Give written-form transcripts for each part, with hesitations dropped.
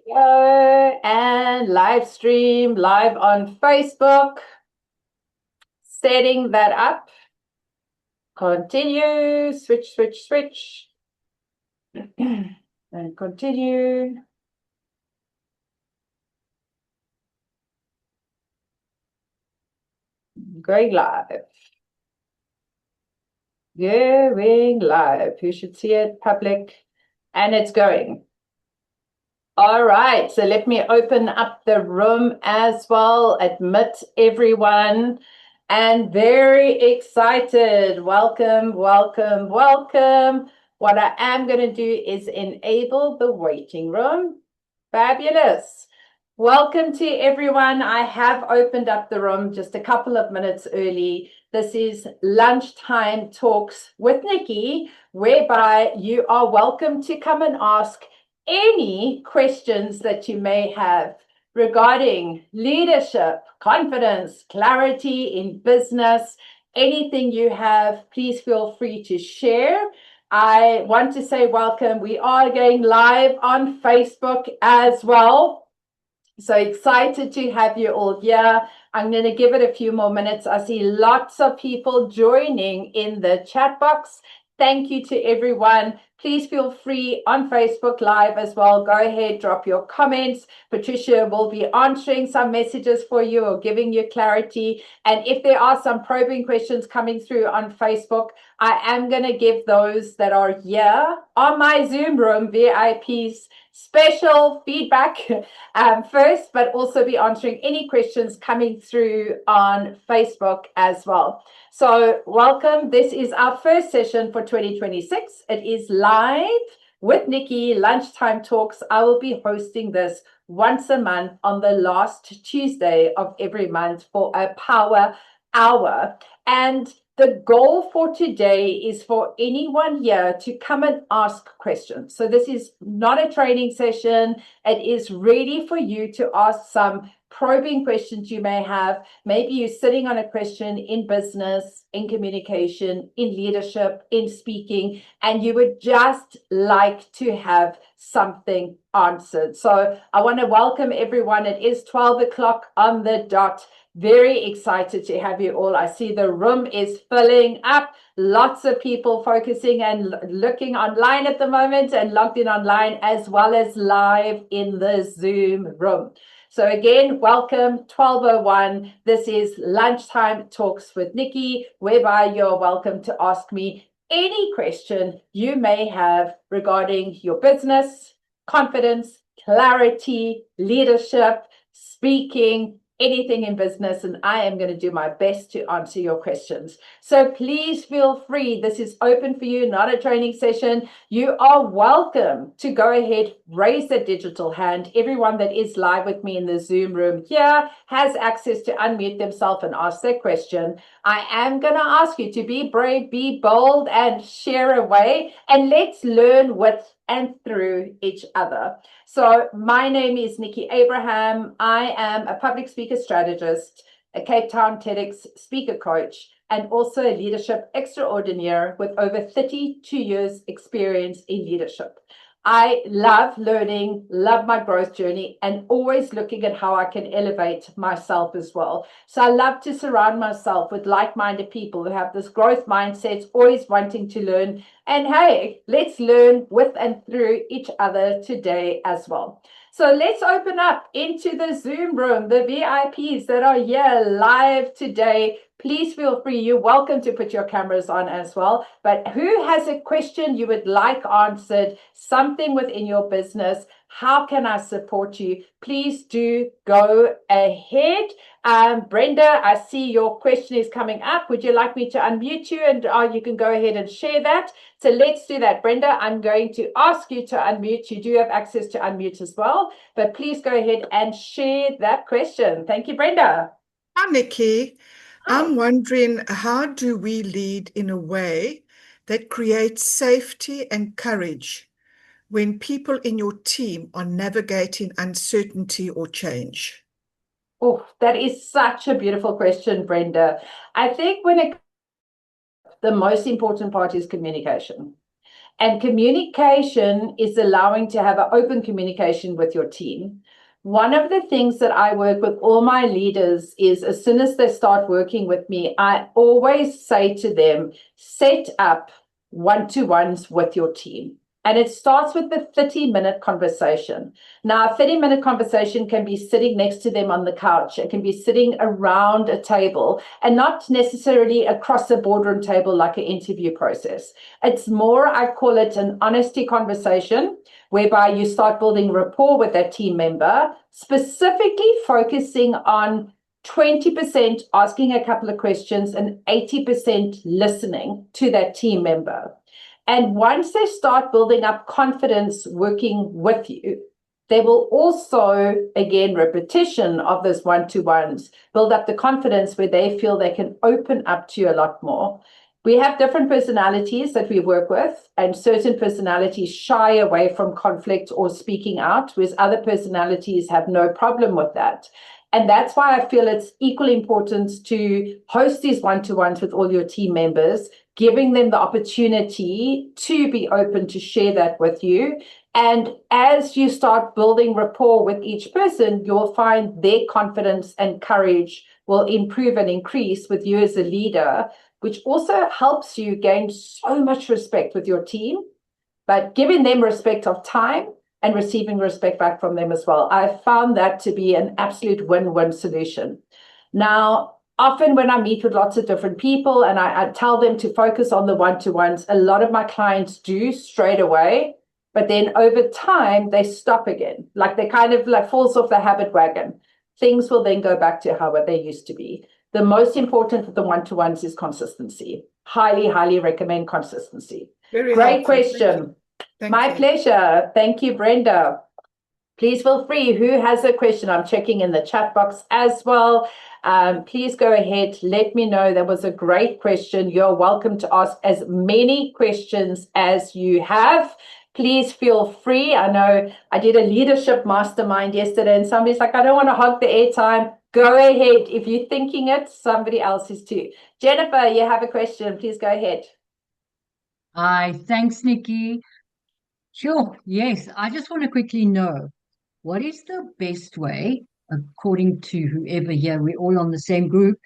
Go and live stream live on Facebook. Setting that up. Continue. Switch, switch, switch. And continue. Going live. Going live. You should see it public. And it's going. All right, so let me open up the room as well, admit everyone, and very excited. Welcome, welcome, welcome. What I am going to do is enable the waiting room. Fabulous. Welcome to everyone. I have opened up the room just a couple of minutes early. This is Lunchtime Talks with Nicke, whereby you are welcome to come and ask any questions that you may have regarding leadership, confidence, clarity in business, anything you have, please feel free to share. I want to say welcome. We are going live on Facebook as well. So excited to have you all here. I'm going to give it a few more minutes. I see lots of people joining in the chat box. Thank you to everyone. Please feel free on Facebook Live as well. Go ahead, drop your comments. Patricia will be answering some messages for you or giving you clarity. And if there are some probing questions coming through on Facebook, I am going to give those that are here on my Zoom room VIPs special feedback first, but also be answering any questions coming through on Facebook as well. So welcome. This is our first session for 2026. It is live with Nicke, Lunchtime Talks. I will be hosting this once a month on the last Tuesday of every month for a power hour. And the goal for today is for anyone here to come and ask questions. So this is not a training session. It is ready for you to ask some probing questions you may have. Maybe you're sitting on a question in business, in communication, in leadership, in speaking, and you would just like to have something answered. So I want to welcome everyone. It is 12 o'clock on the dot. Very excited to have you all. I see the room is filling up. Lots of people focusing and looking online at the moment and logged in online as well as live in the Zoom room. So again, welcome, 12:01. This is Lunchtime Talks with Nicke, whereby you're welcome to ask me any question you may have regarding your business, confidence, clarity, leadership, speaking, anything in business, and I am going to do my best to answer your questions. So please feel free. This is open for you, not a training session. You are welcome to go ahead, raise the digital hand. Everyone that is live with me in the Zoom room here has access to unmute themselves and ask their question. I am going to ask you to be brave, be bold, and share away, and let's learn with and through each other. So my name is Nicke Abraham. I am a public speaker strategist, a Cape Town TEDx speaker coach, and also a leadership extraordinaire with over 32 years experience in leadership. I love learning, love my growth journey, and always looking at how I can elevate myself as well. So I love to surround myself with like-minded people who have this growth mindset, always wanting to learn. And hey, let's learn with and through each other today as well. So let's open up into the Zoom room, the VIPs that are here live today. Please feel free. You're welcome to put your cameras on as well. But who has a question you would like answered, something within your business? How can I support you? Please do go ahead. Brenda, I see your question is coming up. Would you like me to unmute you? And you can go ahead and share that. So let's do that. Brenda, I'm going to ask you to unmute. You do have access to unmute as well. But please go ahead and share that question. Thank you, Brenda. Hi, Nicke. Hi. I'm wondering, how do we lead in a way that creates safety and courage when people in your team are navigating uncertainty or change? Oh, that is such a beautiful question, Brenda. I think the most important part is communication. And communication is allowing to have an open communication with your team. One of the things that I work with all my leaders is as soon as they start working with me, I always say to them, set up one-to-ones with your team. And it starts with the 30-minute conversation. Now, a 30-minute conversation can be sitting next to them on the couch. It can be sitting around a table and not necessarily across a boardroom table like an interview process. It's more, I call it an honesty conversation, whereby you start building rapport with that team member, specifically focusing on 20% asking a couple of questions and 80% listening to that team member. And once they start building up confidence working with you, they will also, again, repetition of those one-to-ones, build up the confidence where they feel they can open up to you a lot more. We have different personalities that we work with, and certain personalities shy away from conflict or speaking out, whereas other personalities have no problem with that. And that's why I feel it's equally important to host these one-to-ones with all your team members, giving them the opportunity to be open to share that with you. And as you start building rapport with each person, you'll find their confidence and courage will improve and increase with you as a leader, which also helps you gain so much respect with your team, but giving them respect of time and receiving respect back from them as well. I found that to be an absolute win-win solution. Now, often when I meet with lots of different people and I tell them to focus on the one-to-ones, a lot of my clients do straight away, but then over time, they stop again. Like they kind of like falls off the habit wagon. Things will then go back to how they used to be. The most important with the one-to-ones is consistency. Highly, highly recommend consistency. Very Great helpful. question. Thank My you. pleasure. Thank you, Brenda. Please feel free. Who has a question? I'm checking in the chat box as well. Please go ahead. Let me know. That was a great question. You're welcome to ask as many questions as you have. Please feel free. I know I did a leadership mastermind yesterday and somebody's like, I don't want to hog the airtime. Go ahead. If you're thinking it, somebody else is too. Jennifer, you have a question. Please go ahead. Hi, thanks, Nicke. Sure, yes. I just want to quickly know what is the best way, according to whoever here, we're all on the same group,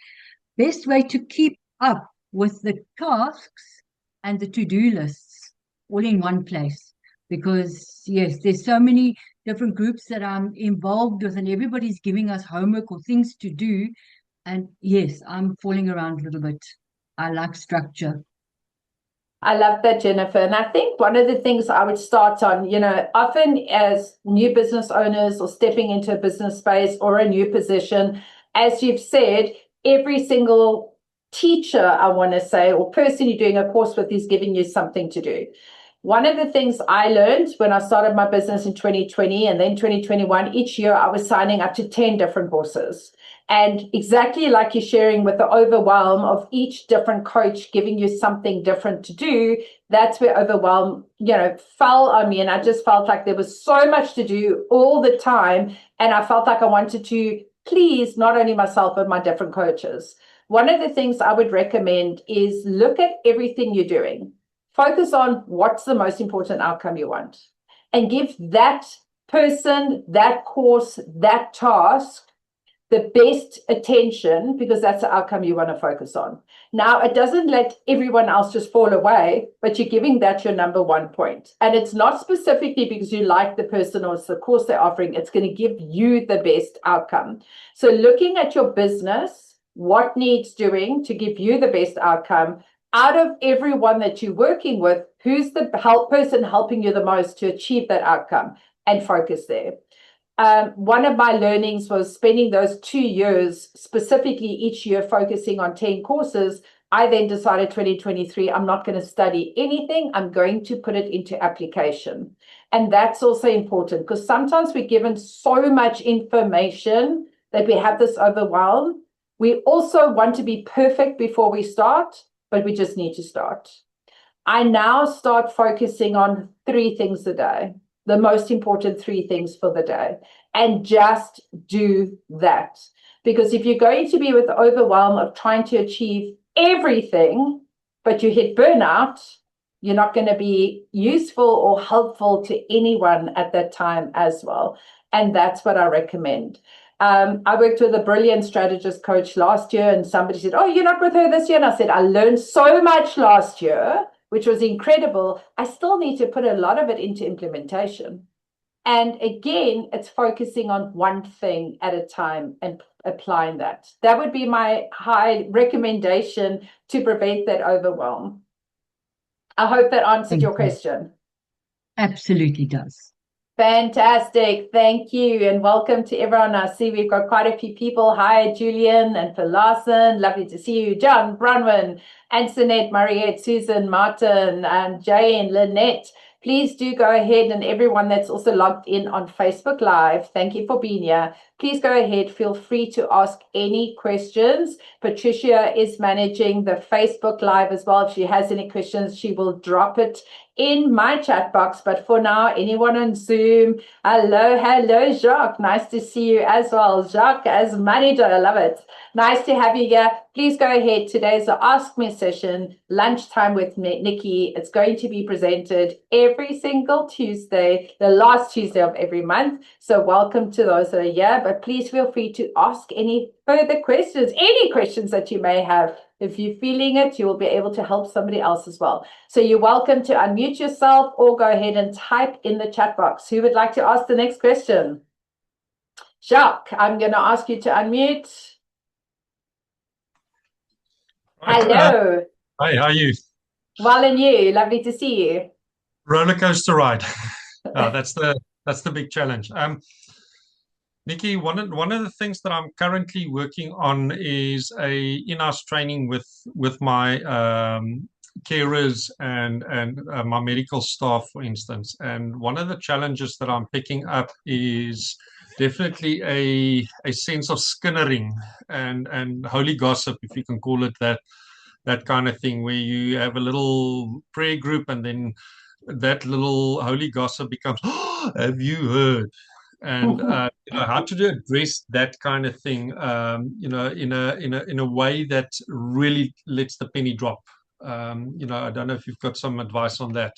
best way to keep up with the tasks and the to-do lists all in one place? Because, yes, there's so many different groups that I'm involved with, and everybody's giving us homework or things to do. And yes, I'm falling around a little bit. I like structure. I love that, Jennifer. And I think one of the things I would start on, often as new business owners or stepping into a business space or a new position, as you've said, every single teacher, I want to say, or person you're doing a course with is giving you something to do. One of the things I learned when I started my business in 2020 and then 2021, each year I was signing up to 10 different courses. And exactly like you're sharing with the overwhelm of each different coach giving you something different to do, that's where overwhelm, fell on me. And I just felt like there was so much to do all the time. And I felt like I wanted to please not only myself, but my different coaches. One of the things I would recommend is look at everything you're doing. Focus on what's the most important outcome you want and give that person, that course, that task the best attention, because that's the outcome you want to focus on. Now, it doesn't let everyone else just fall away, but you're giving that your number one point. And it's not specifically because you like the person or it's the course they're offering. It's going to give you the best outcome. So looking at your business, what needs doing to give you the best outcome, out of everyone that you're working with, who's the person helping you the most to achieve that outcome, and focus there. One of my learnings was spending those 2 years, specifically each year focusing on 10 courses. I then decided 2023, I'm not going to study anything. I'm going to put it into application. And that's also important because sometimes we're given so much information that we have this overwhelm. We also want to be perfect before we start, but we just need to start. I now start focusing on 3 things a day. The most important 3 things for the day, and just do that. Because if you're going to be with the overwhelm of trying to achieve everything, but you hit burnout, You're not going to be useful or helpful to anyone at that time as well. And that's what I recommend. I worked with a brilliant strategist coach last year, and somebody said, "Oh, you're not with her this year?" And I said, "I learned so much last year, which was incredible. I still need to put a lot of it into implementation." And again, it's focusing on one thing at a time and applying that. That would be my high recommendation to prevent that overwhelm. I hope that answered your question. Absolutely does. Fantastic. Thank you. And welcome to everyone. I see we've got quite a few people. Hi, Julian and Phil Larson. Lovely to see you. John, Bronwyn, Antoinette, Mariette, Susan, Martin, and Jane, Lynette. Please do go ahead, and everyone that's also logged in on Facebook Live, thank you for being here. Please go ahead. Feel free to ask any questions. Patricia is managing the Facebook Live as well. If she has any questions, she will drop it in my chat box. But for now, anyone on Zoom, hello, Jacques. Nice to see you as well. Jacques as manager, I love it. Nice to have you here. Please go ahead. Today's the Ask Me session, lunchtime with Nicke. It's going to be presented every single Tuesday, the last Tuesday of every month. So welcome to those that are here, but please feel free to ask any further questions, any questions that you may have. If you're feeling it, you will be able to help somebody else as well. So you're welcome to unmute yourself or go ahead and type in the chat box. Who would like to ask the next question? Jacques, I'm going to ask you to unmute. Hello. Hi, how are you? Well, and you? Lovely to see you. Roller coaster ride. That's the big challenge. Nicke, one of the things that I'm currently working on is a in-house training with my carers and my medical staff, for instance. And one of the challenges that I'm picking up is definitely a sense of skinnering and holy gossip, if you can call it that kind of thing, where you have a little prayer group and then that little holy gossip becomes, "Oh, have you heard?" And how to address that kind of thing, in a way that really lets the penny drop. I don't know if you've got some advice on that.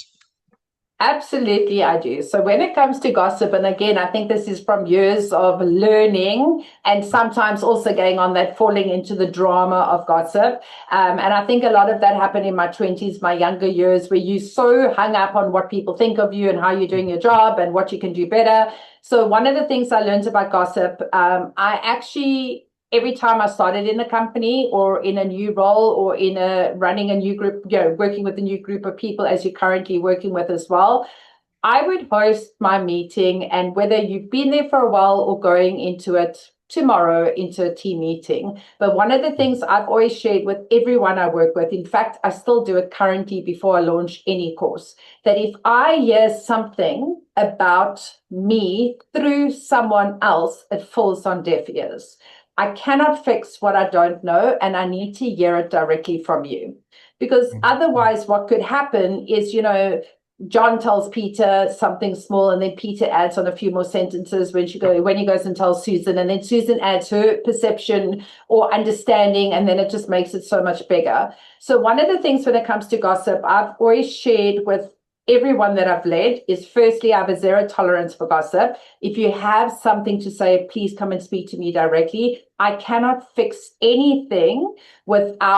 Absolutely, I do. So when it comes to gossip, and again, I think this is from years of learning and sometimes also going on that falling into the drama of gossip. And I think a lot of that happened in my 20s, my younger years, where you're so hung up on what people think of you and how you're doing your job and what you can do better. So one of the things I learned about gossip, I actually, every time I started in a company or in a new role or in running a new group, working with a new group of people as you're currently working with as well, I would host my meeting. And whether you've been there for a while or going into it tomorrow into a team meeting. But one of the things I've always shared with everyone I work with, in fact, I still do it currently before I launch any course, that if I hear something about me through someone else, it falls on deaf ears. I cannot fix what I don't know, and I need to hear it directly from you. Because otherwise, what could happen is, John tells Peter something small, and then Peter adds on a few more sentences when he goes and tells Susan, and then Susan adds her perception or understanding, and then it just makes it so much bigger. So one of the things when it comes to gossip, I've always shared with everyone that I've led is, firstly, I have a zero tolerance for gossip. If you have something to say, please come and speak to me directly. I cannot fix anything unless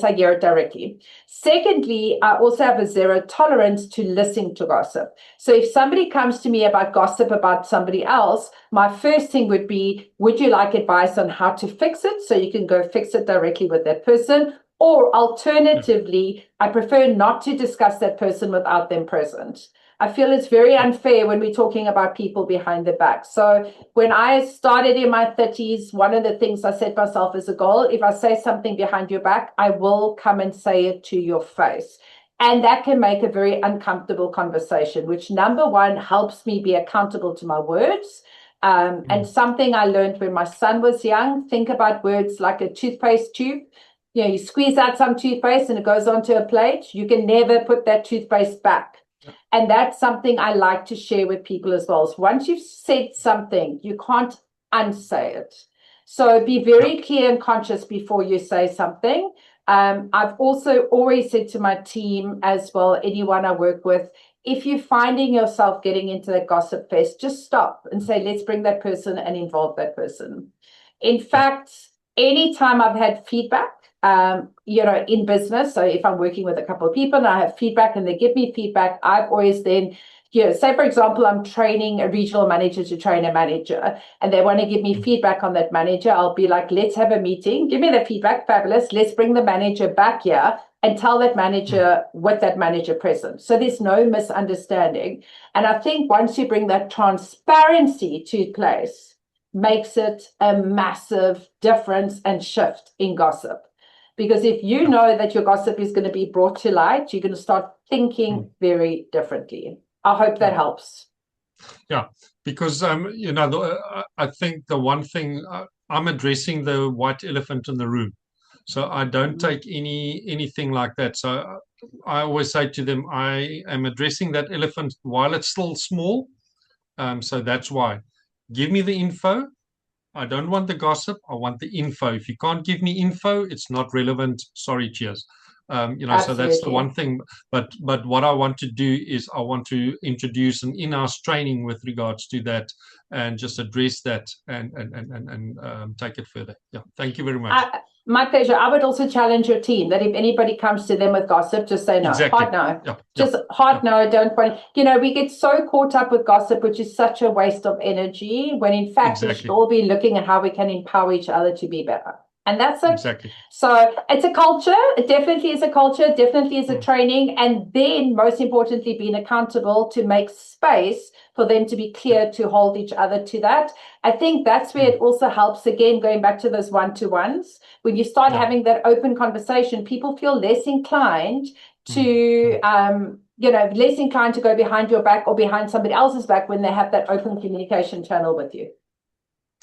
I hear it directly. Secondly, I also have a zero tolerance to listening to gossip. So if somebody comes to me about gossip about somebody else, my first thing would be, would you like advice on how to fix it? So you can go fix it directly with that person. Or alternatively, I prefer not to discuss that person without them present. I feel it's very unfair when we're talking about people behind the back. So when I started in my 30s, one of the things I set myself as a goal, if I say something behind your back, I will come and say it to your face. And that can make a very uncomfortable conversation, which, number one, helps me be accountable to my words. And something I learned when my son was young, think about words like a toothpaste tube. You squeeze out some toothpaste and it goes onto a plate. You can never put that toothpaste back. And that's something I like to share with people as well. So once you've said something, you can't unsay it. So be very clear and conscious before you say something. I've also always said to my team as well, anyone I work with, if you're finding yourself getting into that gossip fest, just stop and say, let's bring that person and involve that person. In fact, anytime I've had feedback, in business, so if I'm working with a couple of people and I have feedback and they give me feedback, I've always then, say for example, I'm training a regional manager to train a manager and they want to give me feedback on that manager. I'll be like, let's have a meeting, give me the feedback, fabulous. Let's bring the manager back here and tell that manager with that manager present. So there's no misunderstanding. And I think once you bring that transparency to place, makes it a massive difference and shift in gossip. Because if you know that your gossip is going to be brought to light, you're going to start thinking very differently. I hope that helps. Yeah, because I think the one thing I'm addressing the white elephant in the room, so I don't take anything like that. So I always say to them, I am addressing that elephant while it's still small. So that's why. Give me the info. I don't want the gossip. I want the info. If you can't give me info, it's not relevant. Sorry, cheers. So that's the one thing. But what I want to do is I want to introduce an in-house training with regards to that, and just address that and take it further. Yeah, thank you very much. My pleasure. I would also challenge your team that if anybody comes to them with gossip, just say no. Exactly. Hard no. Yeah. Just hard no. Don't want. We get so caught up with gossip, which is such a waste of energy. When in fact we should all be looking at how we can empower each other to be better. And that's it. Exactly. So it's a culture. It definitely is a culture. Definitely is a training. And then most importantly, being accountable to make space for them to be clear to hold each other to that. I think that's where it also helps, again, going back to those one-to-ones. When you start having that open conversation, people feel less inclined to, less inclined to go behind your back or behind somebody else's back when they have that open communication channel with you.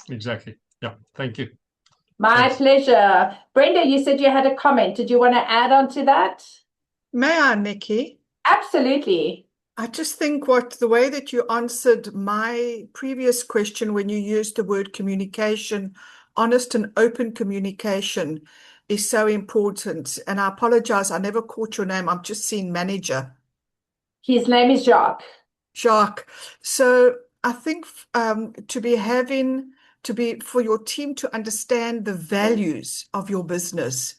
Exactly. Yeah. Thank you. My pleasure. Brenda, you said you had a comment. Did you want to add on to that? May I, Nicke? Absolutely. I just think the way that you answered my previous question when you used the word communication, honest and open communication is so important. And I apologize, I never caught your name. I'm just seeing manager. His name is Jacques. Jacques. So I think for your team to understand the values of your business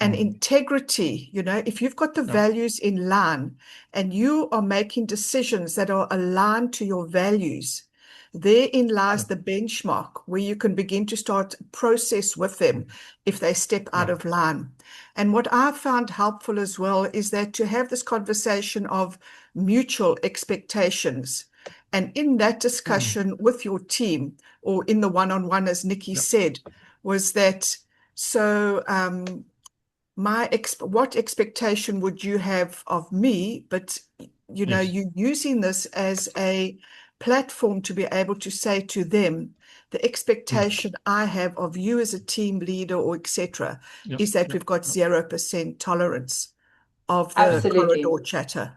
and integrity, if you've got the values in line and you are making decisions that are aligned to your values, therein lies the benchmark where you can begin to start process with them if they step out of line. And what I found helpful as well is that to have this conversation of mutual expectations. And in that discussion with your team, or in the one-on-one, as Nicke said, was that, so what expectation would you have of me? But, you using this as a platform to be able to say to them, the expectation I have of you as a team leader or etc. is that we've got 0% tolerance of the corridor chatter.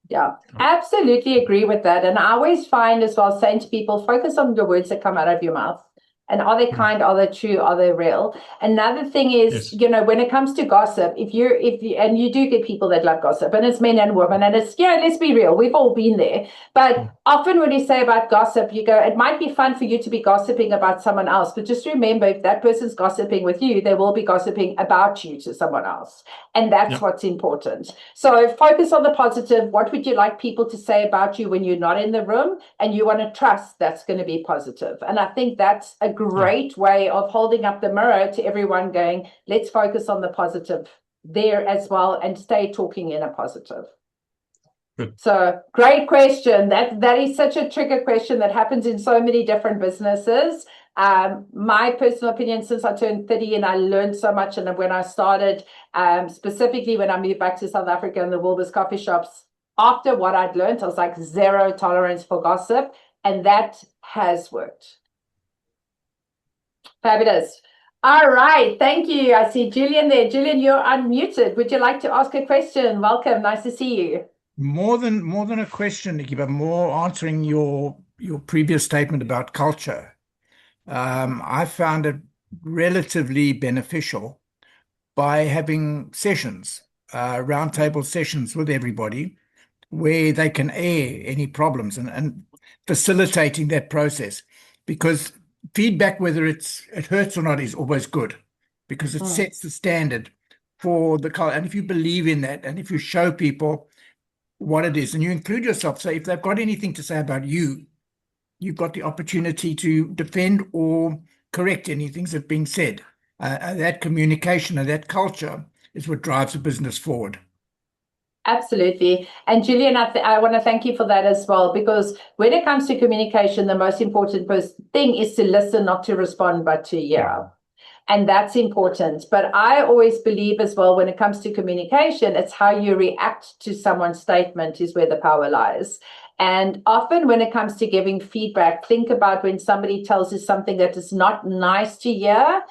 Yeah, absolutely agree with that. And I always find as well saying to people, focus on the words that come out of your mouth. And are they kind? Are they true? Are they real? Another thing is, when it comes to gossip, and you do get people that love gossip, and it's men and women, and it's, let's be real, we've all been there. But often when you say about gossip, you go, it might be fun for you to be gossiping about someone else, but just remember, if that person's gossiping with you, they will be gossiping about you to someone else. And that's what's important. So focus on the positive. What would you like people to say about you when you're not in the room? And you want to trust that's going to be positive. And I think that's a great way of holding up the mirror to everyone going, let's focus on the positive there as well and stay talking in a positive. Good. So great question. That is such a trigger question that happens in so many different businesses. My personal opinion, since I turned 30 and I learned so much, and when I started, specifically when I moved back to South Africa and the Wilbur's coffee shops, after what I'd learned, I was like 0 tolerance for gossip, and that has worked. Fabulous. All right. Thank you. I see Julian there. Julian, you're unmuted. Would you like to ask a question? Welcome. Nice to see you. More than a question, Nicke, but more answering your previous statement about culture. I found it relatively beneficial by having sessions, roundtable sessions with everybody, where they can air any problems and facilitating that process. Because feedback, whether it hurts or not, is always good, because it sets the standard for the culture. And if you believe in that, and if you show people what it is, and you include yourself, so if they've got anything to say about you, you've got the opportunity to defend or correct anything that's being said. That communication and that culture is what drives a business forward. Absolutely. And Julian, I want to thank you for that as well, because when it comes to communication, the most important thing is to listen, not to respond, but to hear. Yeah. And that's important. But I always believe as well, when it comes to communication, it's how you react to someone's statement is where the power lies. And often when it comes to giving feedback, think about when somebody tells you something that is not nice to hear.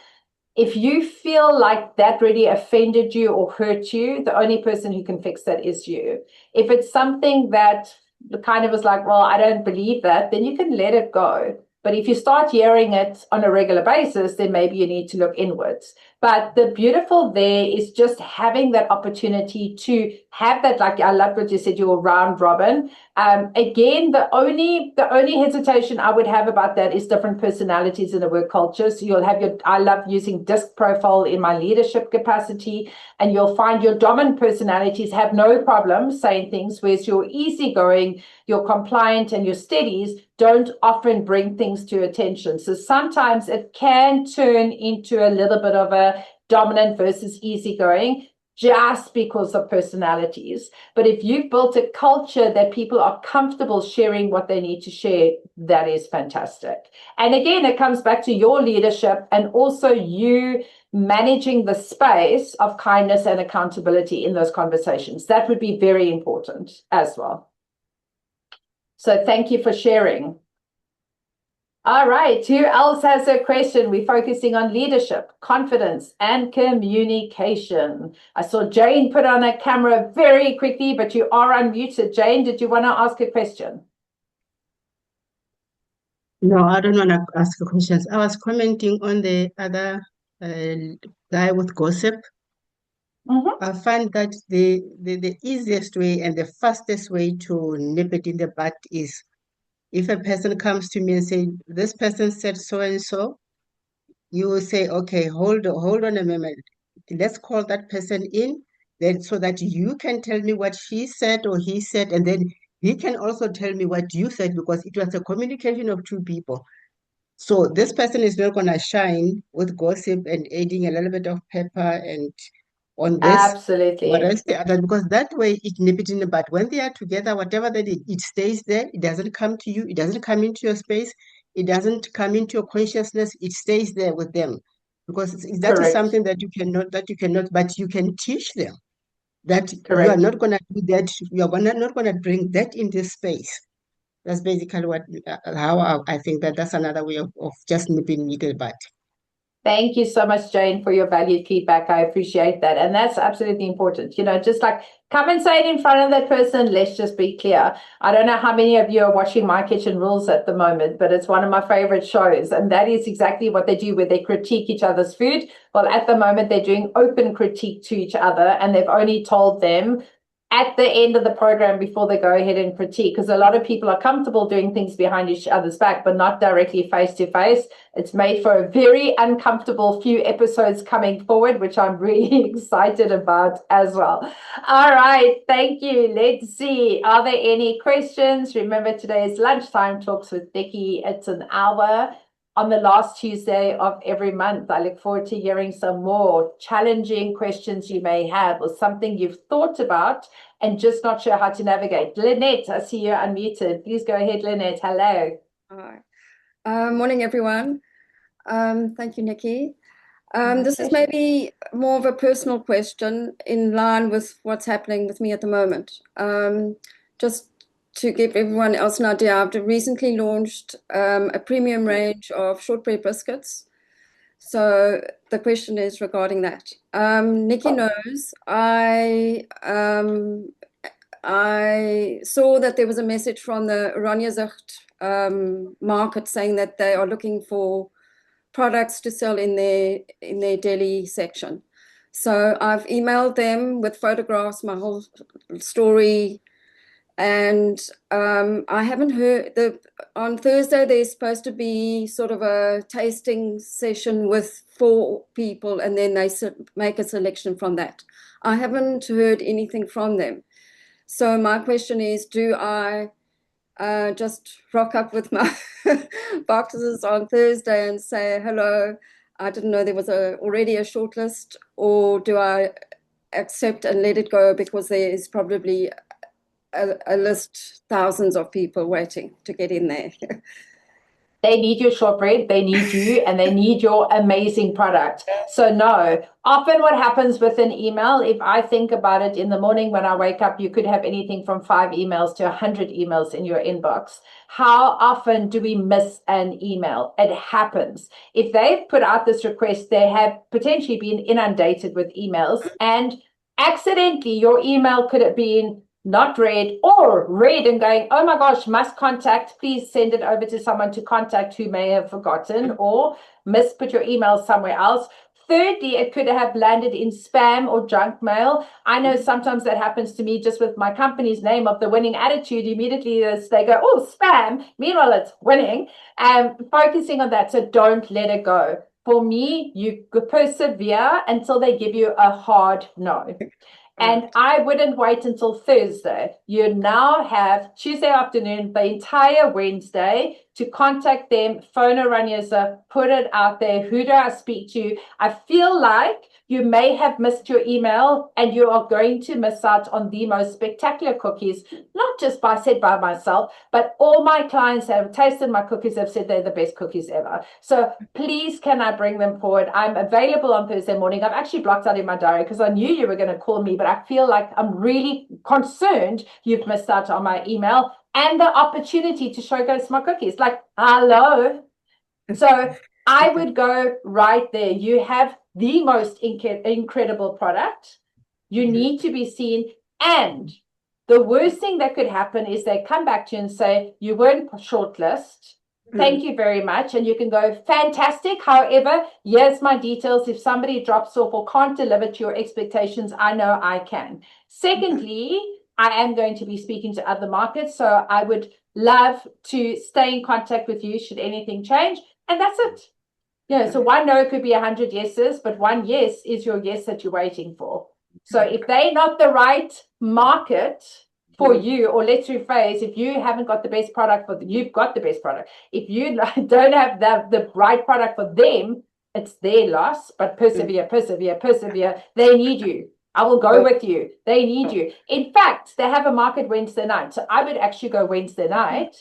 If you feel like that really offended you or hurt you, the only person who can fix that is you. If it's something that kind of was like, well, I don't believe that, then you can let it go. But if you start hearing it on a regular basis, then maybe you need to look inwards. But the beautiful there is just having that opportunity to have that, like I love what you said, your round robin. Again, the only hesitation I would have about that is different personalities in the work culture. So you'll have I love using disc profile in my leadership capacity, and you'll find your dominant personalities have no problem saying things, whereas your easygoing, your compliant, and your steadies don't often bring things to attention. So sometimes it can turn into a little bit of a dominant versus easygoing just because of personalities. But if you've built a culture that people are comfortable sharing what they need to share, that is fantastic. And again, it comes back to your leadership and also you managing the space of kindness and accountability in those conversations. That would be very important as well. So thank you for sharing. All right, who else has a question? We're focusing on leadership, confidence, and communication. I saw Jane put on a camera very quickly, but you are unmuted. Jane, did you want to ask a question? No, I don't want to ask questions. I was commenting on the other guy with gossip. I find that the easiest way and the fastest way to nip it in the bud is if a person comes to me and say, this person said so and so, you will say, okay, hold on a moment. Let's call that person in, then so that you can tell me what she said or he said, and then he can also tell me what you said, because it was a communication of two people. So this person is not going to shine with gossip and adding a little bit of pepper and on this, Absolutely. whereas the other, because that way it nip it in the bud. When they are together, whatever they did, it stays there. It doesn't come to you. It doesn't come into your space. It doesn't come into your consciousness. It stays there with them, because that is something that you cannot, but you can teach them that you are not going to do that. You are not going to bring that in this space. That's basically how I think that's another way of just nipping it in the bud. Thank you so much, Jane, for your valued feedback. I appreciate that. And that's absolutely important. You know, just like come and say it in front of that person. Let's just be clear. I don't know how many of you are watching My Kitchen Rules at the moment, but it's one of my favorite shows. And that is exactly what they do, where they critique each other's food. Well, at the moment, they're doing open critique to each other, and they've only told them at the end of the program before they go ahead and critique, because a lot of people are comfortable doing things behind each other's back, but not directly face to face. It's made for a very uncomfortable few episodes coming forward, which I'm really excited about as well. All right, thank you. Let's see. Are there any questions? Remember, today is Lunchtime Talks with Nicke. It's an hour on the last Tuesday of every month. I look forward to hearing some more challenging questions you may have, or something you've thought about and just not sure how to navigate. Lynette, I see you're unmuted. Please go ahead, Lynette. Hello. Hi. Morning, everyone. Thank you, Nicke. This is maybe more of a personal question in line with what's happening with me at the moment. Just to give everyone else an idea, I've recently launched a premium range of shortbread biscuits. So the question is regarding that. Nicke knows I saw that there was a message from the Oranjezicht market saying that they are looking for products to sell in their deli section. So I've emailed them with photographs, my whole story, and I haven't heard. On Thursday there's supposed to be sort of a tasting session with 4 people, and then they make a selection from that. I haven't heard anything from them. So my question is, do I just rock up with my boxes on Thursday and say, hello, I didn't know there was already a shortlist, or do I accept and let it go because there is probably a list, thousands of people waiting to get in there? They need your shortbread, they need you, and they need your amazing product. So no, often what happens with an email, if I think about it in the morning when I wake up, you could have anything from 5 emails to 100 emails in your inbox. How often do we miss an email? It happens. If they've put out this request, they have potentially been inundated with emails, and accidentally your email could have been not read, or read and going, oh my gosh, must contact, please send it over to someone to contact who may have forgotten, or put your email somewhere else. Thirdly, it could have landed in spam or junk mail. I know sometimes that happens to me just with my company's name of the Winning Attitude. Immediately they go, oh, spam. Meanwhile, it's winning. Focusing on that. So don't let it go. For me, you persevere until they give you a hard no. And I wouldn't wait until Thursday. You now have Tuesday afternoon, the entire Wednesday, to contact them, phone a run user, put it out there. Who do I speak to? I feel like you may have missed your email, and you are going to miss out on the most spectacular cookies, not just said by myself, but all my clients that have tasted my cookies have said they're the best cookies ever. So please, can I bring them forward? I'm available on Thursday morning. I've actually blocked out in my diary because I knew you were going to call me, but I feel like I'm really concerned you've missed out on my email and the opportunity to showcase my cookies. Like, hello. So I would go right there. You have the most incredible product. You need to be seen. And the worst thing that could happen is they come back to you and say, you weren't shortlist. Thank you very much. And you can go, fantastic. However, here's my details. If somebody drops off or can't deliver to your expectations, I know I can. Secondly, I am going to be speaking to other markets. So I would love to stay in contact with you should anything change. And that's it. Yeah, so one no could be 100 yeses, but one yes is your yes that you're waiting for. So if they're not the right market for you, or let's rephrase, if you haven't got the best product you've got the best product. If you don't have the right product for them, it's their loss, but persevere. They need you. I will go with you. They need you. In fact, they have a market Wednesday night. So I would actually go Wednesday night,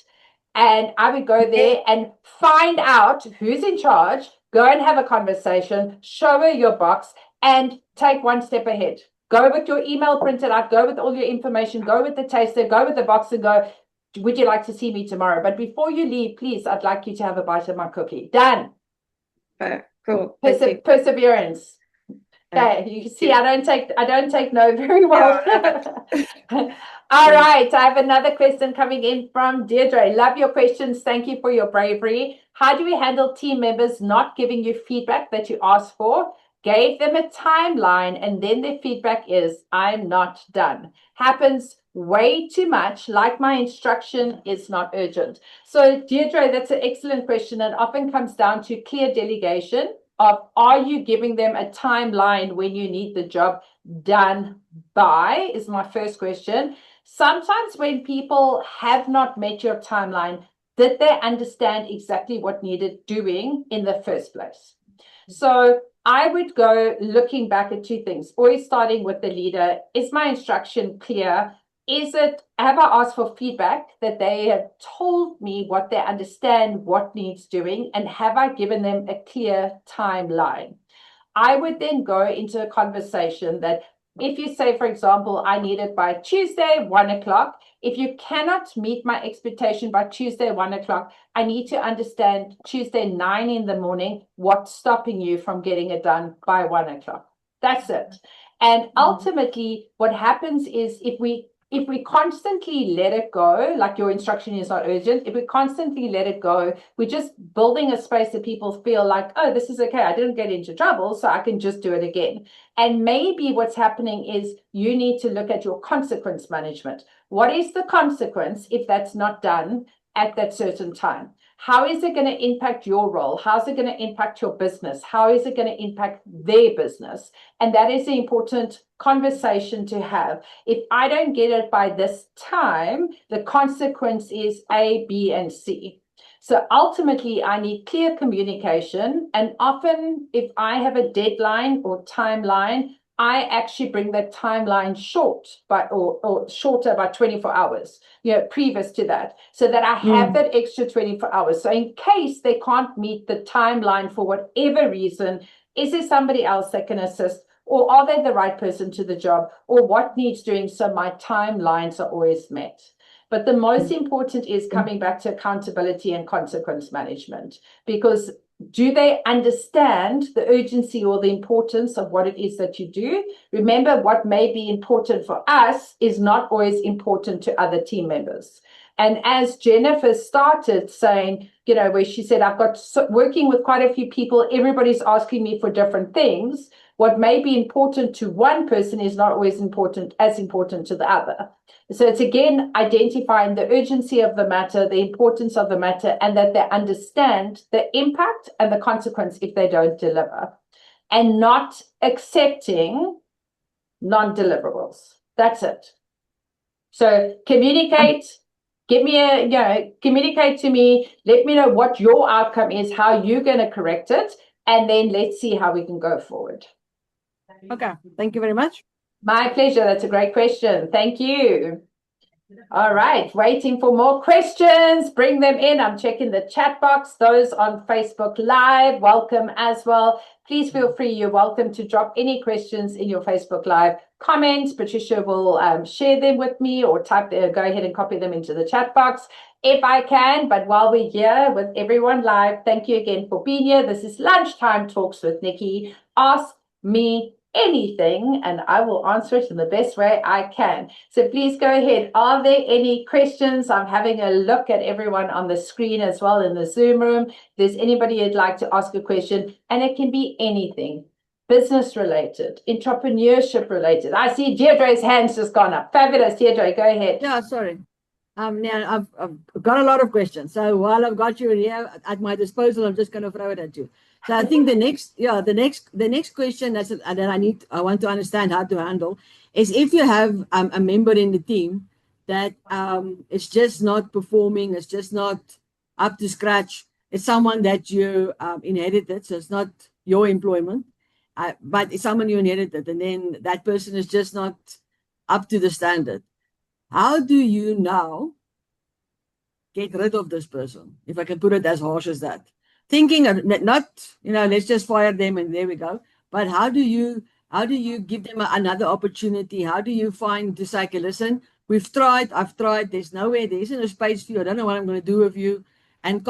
and I would go there and find out who's in charge, go and have a conversation, show her your box, and take one step ahead. Go with your email printed out, go with all your information, go with the taster, go with the box, and go, would you like to see me tomorrow? But before you leave, please, I'd like you to have a bite of my cookie. Done. Cool. Perseverance. Okay, you see, I don't take no very well. All right, I have another question coming in from Deirdre. Love your questions. Thank you for your bravery. How do we handle team members not giving you feedback that you asked for? Gave them a timeline, and then their feedback is, I'm not done. Happens way too much, like my instruction is not urgent. So Deirdre, that's an excellent question, and often comes down to clear delegation of, are you giving them a timeline when you need the job done by, is my first question. Sometimes when people have not met your timeline, did they understand exactly what needed doing in the first place? So I would go looking back at 2 things, always starting with the leader. Is my instruction clear? Have I asked for feedback that they have told me what they understand, what needs doing, and have I given them a clear timeline? I would then go into a conversation that, if you say, for example, I need it by Tuesday, 1 o'clock. If you cannot meet my expectation by Tuesday, 1 o'clock, I need to understand Tuesday, 9 in the morning, what's stopping you from getting it done by 1 o'clock. That's it. And ultimately, what happens is, if we if we constantly let it go, like your instruction is not urgent, if we constantly let it go, we're just building a space that people feel like, oh, this is okay. I didn't get into trouble, so I can just do it again. And maybe what's happening is you need to look at your consequence management. What is the consequence if that's not done at that certain time? How is it going to impact your role? How's it going to impact your business? How is it going to impact their business? And that is the important conversation to have. If I don't get it by this time, the consequence is A, B, and C. So ultimately, I need clear communication. And often, if I have a deadline or timeline, I actually bring that timeline short or shorter by 24 hours, previous to that, so that I have that extra 24 hours. So in case they can't meet the timeline for whatever reason, is there somebody else that can assist? Or are they the right person to the job? Or what needs doing so my timelines are always met? But the most important is coming back to accountability and consequence management, because do they understand the urgency or the importance of what it is that you do? Remember, what may be important for us is not always important to other team members. And as Jennifer started saying, where she said, I've got working with quite a few people, everybody's asking me for different things. What may be important to one person is not always as important to the other. So it's again identifying the urgency of the matter, the importance of the matter, and that they understand the impact and the consequence if they don't deliver, and not accepting non-deliverables. That's it. So communicate. Communicate to me. Let me know what your outcome is, how you're going to correct it, and then let's see how we can go forward. Okay. Thank you very much. My pleasure. That's a great question. Thank you. All right. Waiting for more questions. Bring them in. I'm checking the chat box. Those on Facebook Live, welcome as well. Please feel free. You're welcome to drop any questions in your Facebook Live comments. Patricia will share them with me, or go ahead and copy them into the chat box if I can. But while we're here with everyone live, thank you again for being here. This is Lunchtime Talks with Nicke. Ask me anything and I will answer it in the best way I can. So please go ahead. Are there any questions? I'm having a look at everyone on the screen as well in the Zoom room. If there's anybody who'd like to ask a question, and it can be anything, business related, entrepreneurship related. I see Deirdre's hand's just gone up. Fabulous, Deirdre, go ahead. Yeah, sorry. Now I've got a lot of questions. So while I've got you here at my disposal, I'm just going to throw it at you. So I think the next question that I want to understand how to handle is if you have a member in the team that is just not performing, it's just not up to scratch. It's someone that you inherited, so it's not your employment, but it's someone you inherited, and then that person is just not up to the standard. How do you now get rid of this person, if I can put it as harsh as that? Thinking of not, let's just fire them and there we go. But how do you give them another opportunity? How do you find to say, okay, listen, I've tried, there isn't a space for you, I don't know what I'm going to do with you. And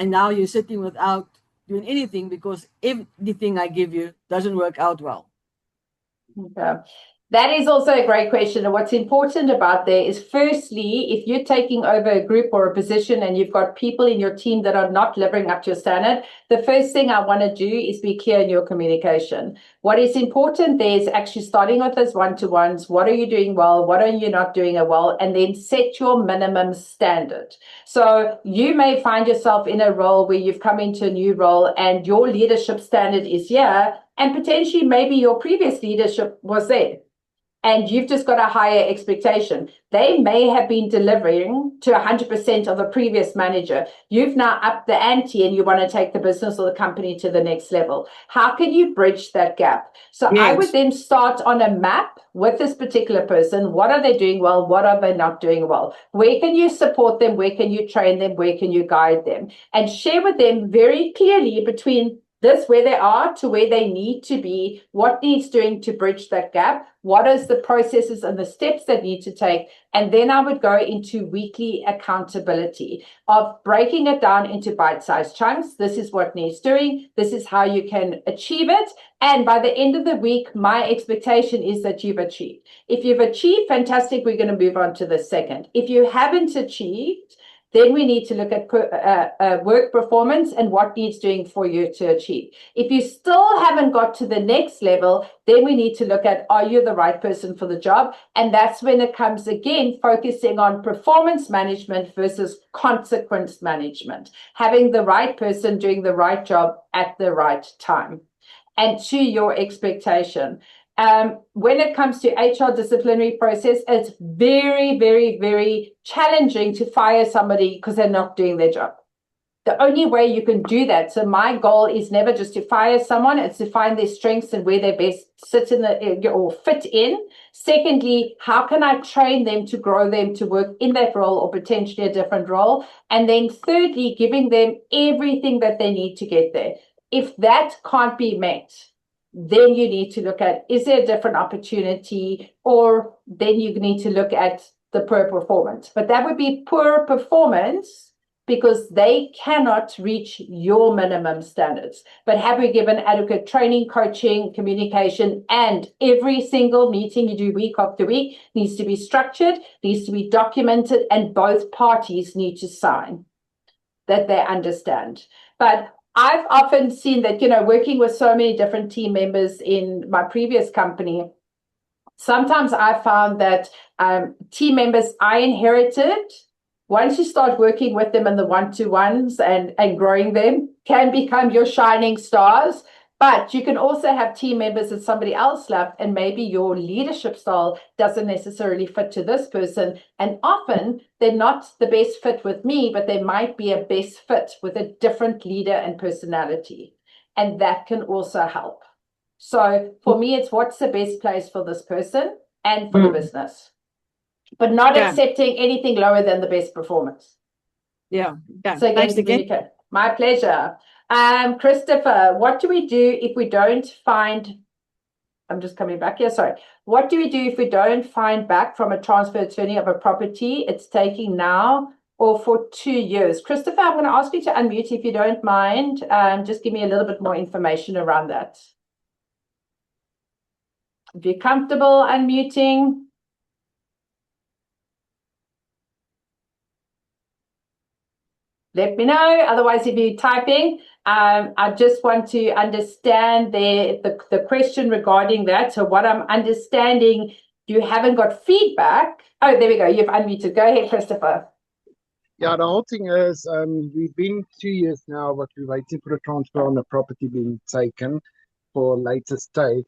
now you're sitting without doing anything because everything I give you doesn't work out well. Okay. That is also a great question. And what's important about there is, firstly, if you're taking over a group or a position and you've got people in your team that are not living up to your standard, the first thing I want to do is be clear in your communication. What is important there is actually starting with those one-to-ones. What are you doing well? What are you not doing well? And then set your minimum standard. So you may find yourself in a role where you've come into a new role and your leadership standard is here, and potentially maybe your previous leadership was there, and you've just got a higher expectation. They may have been delivering to 100% of the previous manager. You've now upped the ante and you want to take the business or the company to the next level. How can you bridge that gap? So yes. I would then start on a map with this particular person. What are they doing well? What are they not doing well? Where can you support them? Where can you train them? Where can you guide them? And share with them very clearly between this where they are to where they need to be, what needs doing to bridge that gap, what is the processes and the steps that need to take, and then I would go into weekly accountability of breaking it down into bite-sized chunks. This is what needs doing, this is how you can achieve it, and by the end of the week, my expectation is that you've achieved. If you've achieved, fantastic, we're going to move on to the second. If you haven't achieved, then we need to look at work performance and what needs doing for you to achieve. If you still haven't got to the next level, then we need to look at, are you the right person for the job? And that's when it comes again, focusing on performance management versus consequence management, having the right person doing the right job at the right time and to your expectation. When it comes to HR disciplinary process, it's very, very, very challenging to fire somebody because they're not doing their job. The only way you can do that, so my goal is never just to fire someone, it's to find their strengths and where they best sit in or fit in. Secondly, how can I train them to grow them to work in that role or potentially a different role? And then thirdly, giving them everything that they need to get there. If that can't be met, then you need to look at, is there a different opportunity? Or then you need to look at the poor performance. But that would be poor performance because they cannot reach your minimum standards. But have we given adequate training, coaching, communication, and every single meeting you do week after week needs to be structured, needs to be documented, and both parties need to sign that they understand. But I've often seen that, working with so many different team members in my previous company, sometimes I found that team members I inherited, once you start working with them in the one-to-ones and growing them, can become your shining stars. But you can also have team members that somebody else left, and maybe your leadership style doesn't necessarily fit to this person. And often they're not the best fit with me, but they might be a best fit with a different leader and personality. And that can also help. So for me, it's what's the best place for this person and for the business, but not accepting anything lower than the best performance. Yeah. So again, communicate. My pleasure. Christopher, what do we do if we don't find, I'm just coming back here, sorry. What do we do if we don't find back from a transfer attorney of a property it's taking now or for 2 years? Christopher, I'm going to ask you to unmute if you don't mind. Just give me a little bit more information around that. If you're comfortable unmuting. Let me know. Otherwise, if you're typing, I just want to understand the question regarding that. So what I'm understanding, you haven't got feedback. Oh, there we go. You've unmuted. Go ahead, Christopher. Yeah, the whole thing is we've been 2 years now, but we're waiting for the transfer on the property being taken for a later stage.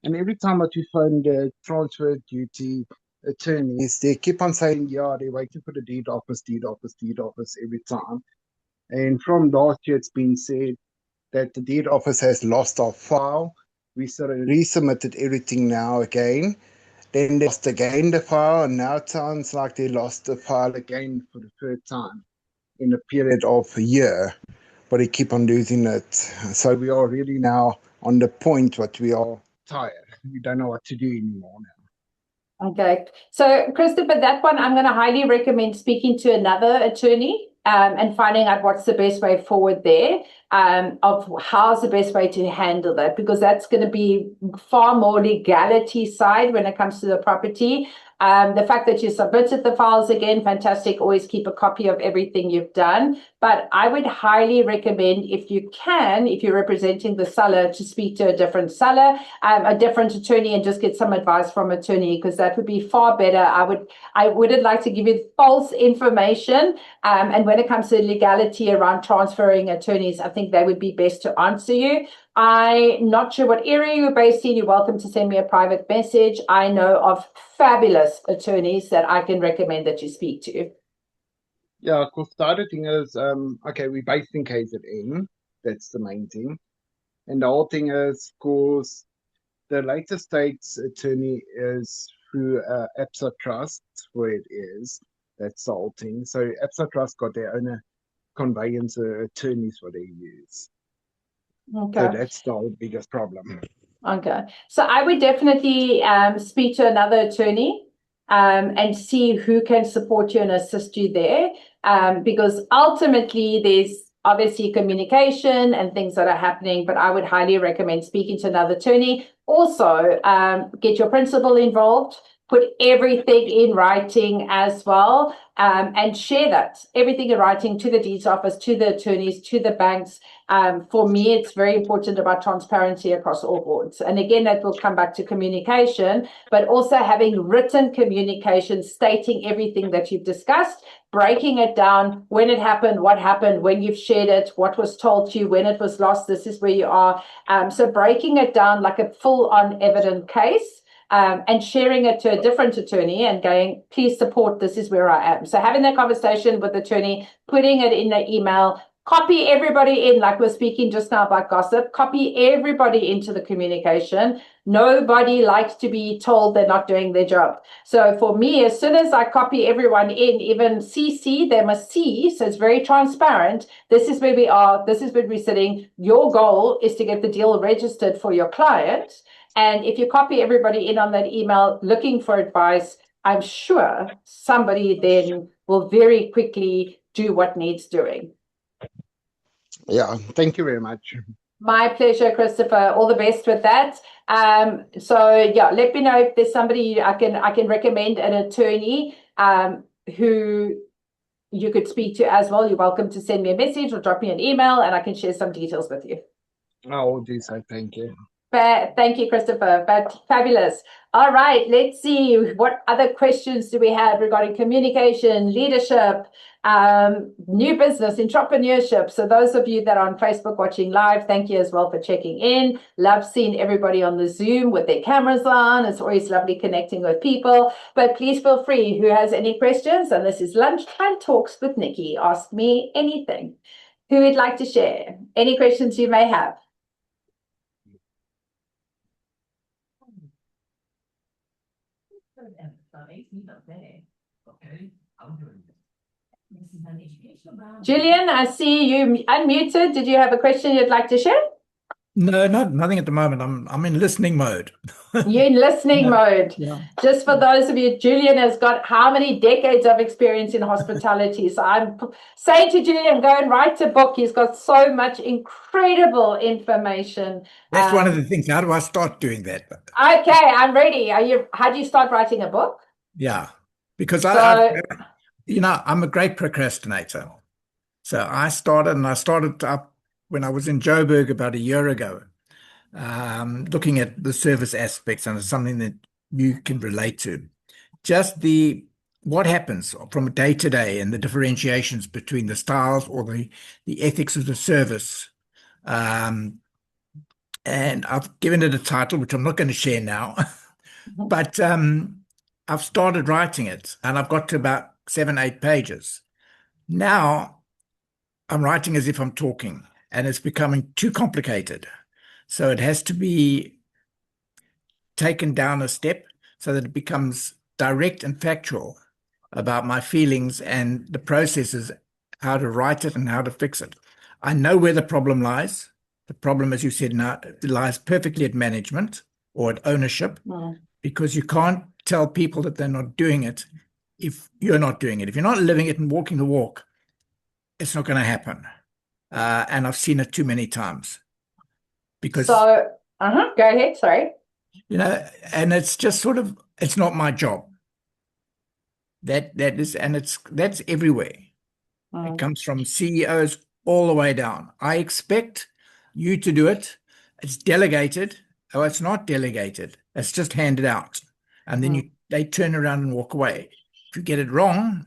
And every time that we phone the transfer duty attorneys, they keep on saying, yeah, they're waiting for the deed office every time. And from last year, it's been said that the deed office has lost our file. We sort of resubmitted everything now again. Then they lost again the file, and now it sounds like they lost the file again for the third time in a period of a year. But they keep on losing it. So we are really now on the point that we are tired. We don't know what to do anymore now. Okay. So, Christopher, that one, I'm going to highly recommend speaking to another attorney and finding out what's the best way forward there, of how's the best way to handle that, because that's going to be far more legality side when it comes to the property. The fact that you submitted the files again, fantastic. Always keep a copy of everything you've done. But I would highly recommend, if you can, if you're representing the seller, to speak to a different seller, a different attorney, and just get some advice from attorney, because that would be far better. I wouldn't like to give you false information. And when it comes to legality around transferring attorneys, I think they would be best to answer you. I'm not sure what area you're based in. You're welcome to send me a private message. I know of fabulous attorneys that I can recommend that you speak to. Yeah, of course, the other thing is, okay, we're based in KZN. That's the main thing. And the whole thing is, of course, the later state's attorney is through ABSA Trust, where it is. That's the whole thing. So ABSA Trust got their own conveyancer attorneys what they use. Okay. So that's the biggest problem. Okay. So I would definitely speak to another attorney and see who can support you and assist you there. Because ultimately there's obviously communication and things that are happening, but I would highly recommend speaking to another attorney. Also, get your principal involved, put everything in writing as well, and share that, everything in writing to the deeds office, to the attorneys, to the banks. For me, it's very important about transparency across all boards. And again, that will come back to communication, but also having written communication stating everything that you've discussed, breaking it down, when it happened, what happened, when you've shared it, what was told to you, when it was lost, this is where you are. So breaking it down like a full-on evident case. And sharing it to a different attorney and going, please support, this is where I am. So having that conversation with the attorney, putting it in the email, copy everybody in, like we're speaking just now about gossip, copy everybody into the communication. Nobody likes to be told they're not doing their job. So for me, as soon as I copy everyone in, even CC, they must see, so it's very transparent. This is where we are, this is where we're sitting. Your goal is to get the deal registered for your client. And if you copy everybody in on that email looking for advice, I'm sure somebody then will very quickly do what needs doing. Yeah, thank you very much. My pleasure, Christopher. All the best with that. So yeah, let me know if there's somebody I can recommend an attorney who you could speak to as well. You're welcome to send me a message or drop me an email and I can share some details with you. I will do so. Thank you. Thank you, Christopher. Fabulous. All right, let's see. What other questions do we have regarding communication, leadership, new business, entrepreneurship? So those of you that are on Facebook watching live, thank you as well for checking in. Love seeing everybody on the Zoom with their cameras on. It's always lovely connecting with people. But please feel free, who has any questions, and this is Lunchtime Talks with Nicke. Ask me anything. Who would like to share? Any questions you may have? Julian, I see you unmuted. Did you have a question you'd like to share? No, nothing at the moment. I'm in listening mode. You're in listening mode. Yeah. Just for those of you, Julian has got how many decades of experience in hospitality? So I'm saying to Julian, go and write a book. He's got so much incredible information. That's one of the things. How do I start doing that? Okay, I'm ready. How do you start writing a book? Yeah, because I'm a great procrastinator. So I started up when I was in Joburg about a year ago, looking at the service aspects, and it's something that you can relate to. Just what happens from day to day and the differentiations between the styles or the ethics of the service. And I've given it a title, which I'm not going to share now, but I've started writing it and I've got to about 7, 8 pages. Now I'm writing as if I'm talking and it's becoming too complicated. So it has to be taken down a step so that it becomes direct and factual about my feelings and the processes, how to write it and how to fix it. I know where the problem lies. The problem, as you said, now lies perfectly at management or at ownership, because you can't tell people that they're not doing it if you're not doing it. If you're not living it and walking the walk, it's not going to happen. And I've seen it too many times. Because go ahead, sorry. And it's just sort of, it's not my job. That's everywhere. It comes from CEOs all the way down. I expect you to do it. It's delegated. Oh, it's not delegated. It's just handed out. And then they turn around and walk away. If you get it wrong,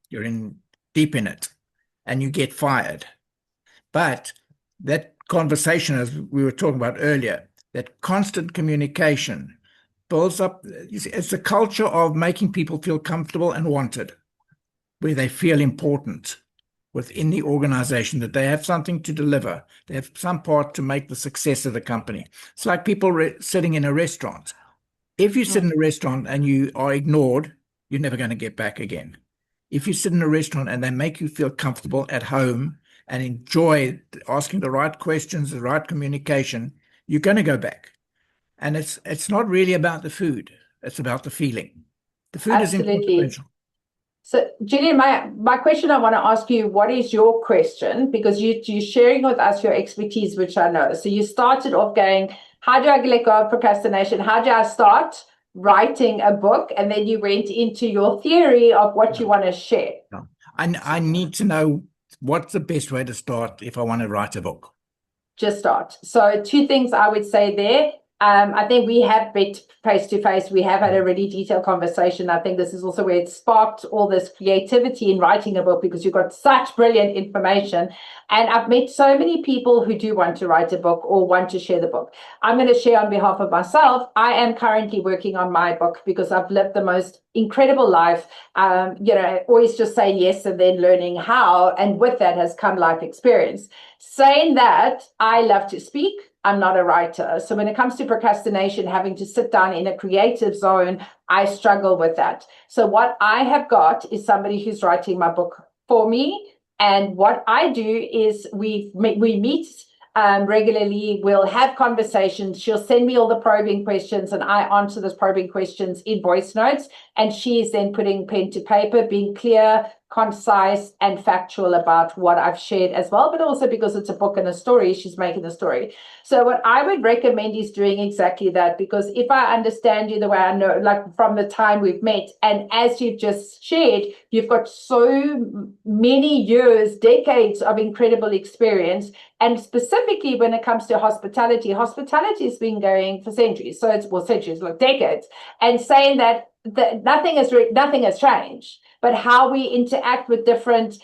you're deep in it and you get fired. But that conversation, as we were talking about earlier, that constant communication builds up. It's a culture of making people feel comfortable and wanted, where they feel important within the organization, that they have something to deliver. They have some part to make the success of the company. It's like people sitting in a restaurant. If you sit in a restaurant and you are ignored, you're never going to get back again. If you sit in a restaurant and they make you feel comfortable at home, and enjoy asking the right questions, the right communication, you're going to go back. And it's not really about the food. It's about the feeling. The food is inconsequential. So, Julian, my question I want to ask you, what is your question? Because you're sharing with us your expertise, which I know. So you started off going, how do I let go of procrastination? How do I start writing a book? And then you went into your theory of what you want to share. No. I need to know what's the best way to start if I want to write a book. Just start. So 2 things I would say there. I think we have met face-to-face. We have had a really detailed conversation. I think this is also where it sparked all this creativity in writing a book, because you've got such brilliant information. And I've met so many people who do want to write a book or want to share the book. I'm going to share on behalf of myself. I am currently working on my book because I've lived the most incredible life, always just saying yes and then learning how. And with that has come life experience. Saying that, I love to speak. I'm not a writer. So when it comes to procrastination, having to sit down in a creative zone, I struggle with that. So what I have got is somebody who's writing my book for me. And what I do is we meet regularly. We'll have conversations. She'll send me all the probing questions and I answer those probing questions in voice notes. And she's then putting pen to paper, being clear, concise, and factual about what I've shared as well. But also because it's a book and a story, she's making the story. So what I would recommend is doing exactly that, because if I understand you the way I know, like from the time we've met, and as you've just shared, you've got so many years, decades of incredible experience. And specifically when it comes to hospitality has been going for centuries. So it's, well, centuries, like decades. And saying that nothing has changed, but how we interact with different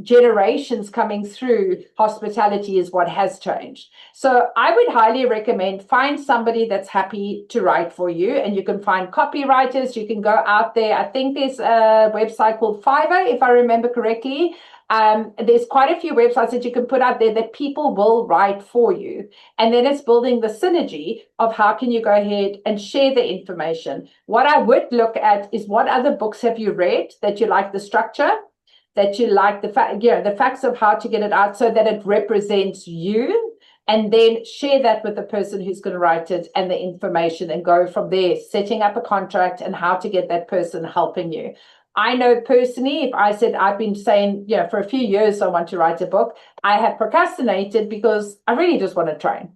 generations coming through hospitality is what has changed. So I would highly recommend find somebody that's happy to write for you, and you can find copywriters. You can go out there. I think there's a website called Fiverr, if I remember correctly. There's quite a few websites that you can put out there that people will write for you. And then it's building the synergy of how can you go ahead and share the information. What I would look at is what other books have you read that you like the structure, that you like the facts of how to get it out so that it represents you, and then share that with the person who's going to write it and the information, and go from there, setting up a contract and how to get that person helping you. I know personally, if I said I've been saying, for a few years I want to write a book, I have procrastinated because I really just want to train.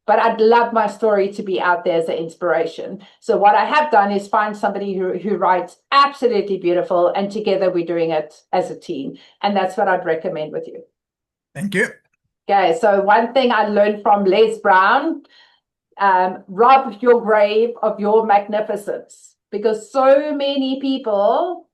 But I'd love my story to be out there as an inspiration. So what I have done is find somebody who writes absolutely beautiful, and together we're doing it as a team. And that's what I'd recommend with you. Thank you. Okay, so one thing I learned from Les Brown, rob your grave of your magnificence, because so many people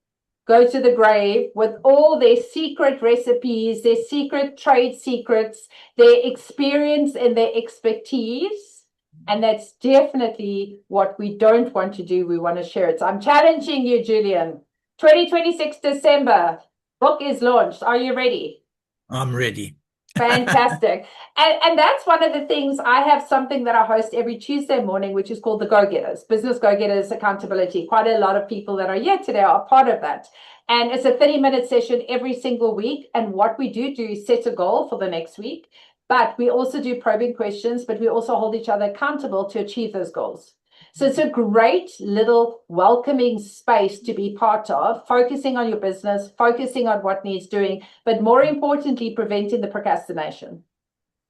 go to the grave with all their secret recipes, their secret trade secrets, their experience and their expertise. And that's definitely what we don't want to do. We want to share it. So I'm challenging you, Julian. 2026 December, book is launched. Are you ready? I'm ready. Fantastic. And that's one of the things. I have something that I host every Tuesday morning, which is called the Go-Getters, Business Go-Getters Accountability. Quite a lot of people that are here today are part of that. And it's a 30-minute session every single week. And what we do is set a goal for the next week. But we also do probing questions, but we also hold each other accountable to achieve those goals. So it's a great little welcoming space to be part of, focusing on your business, focusing on what needs doing, but more importantly, preventing the procrastination,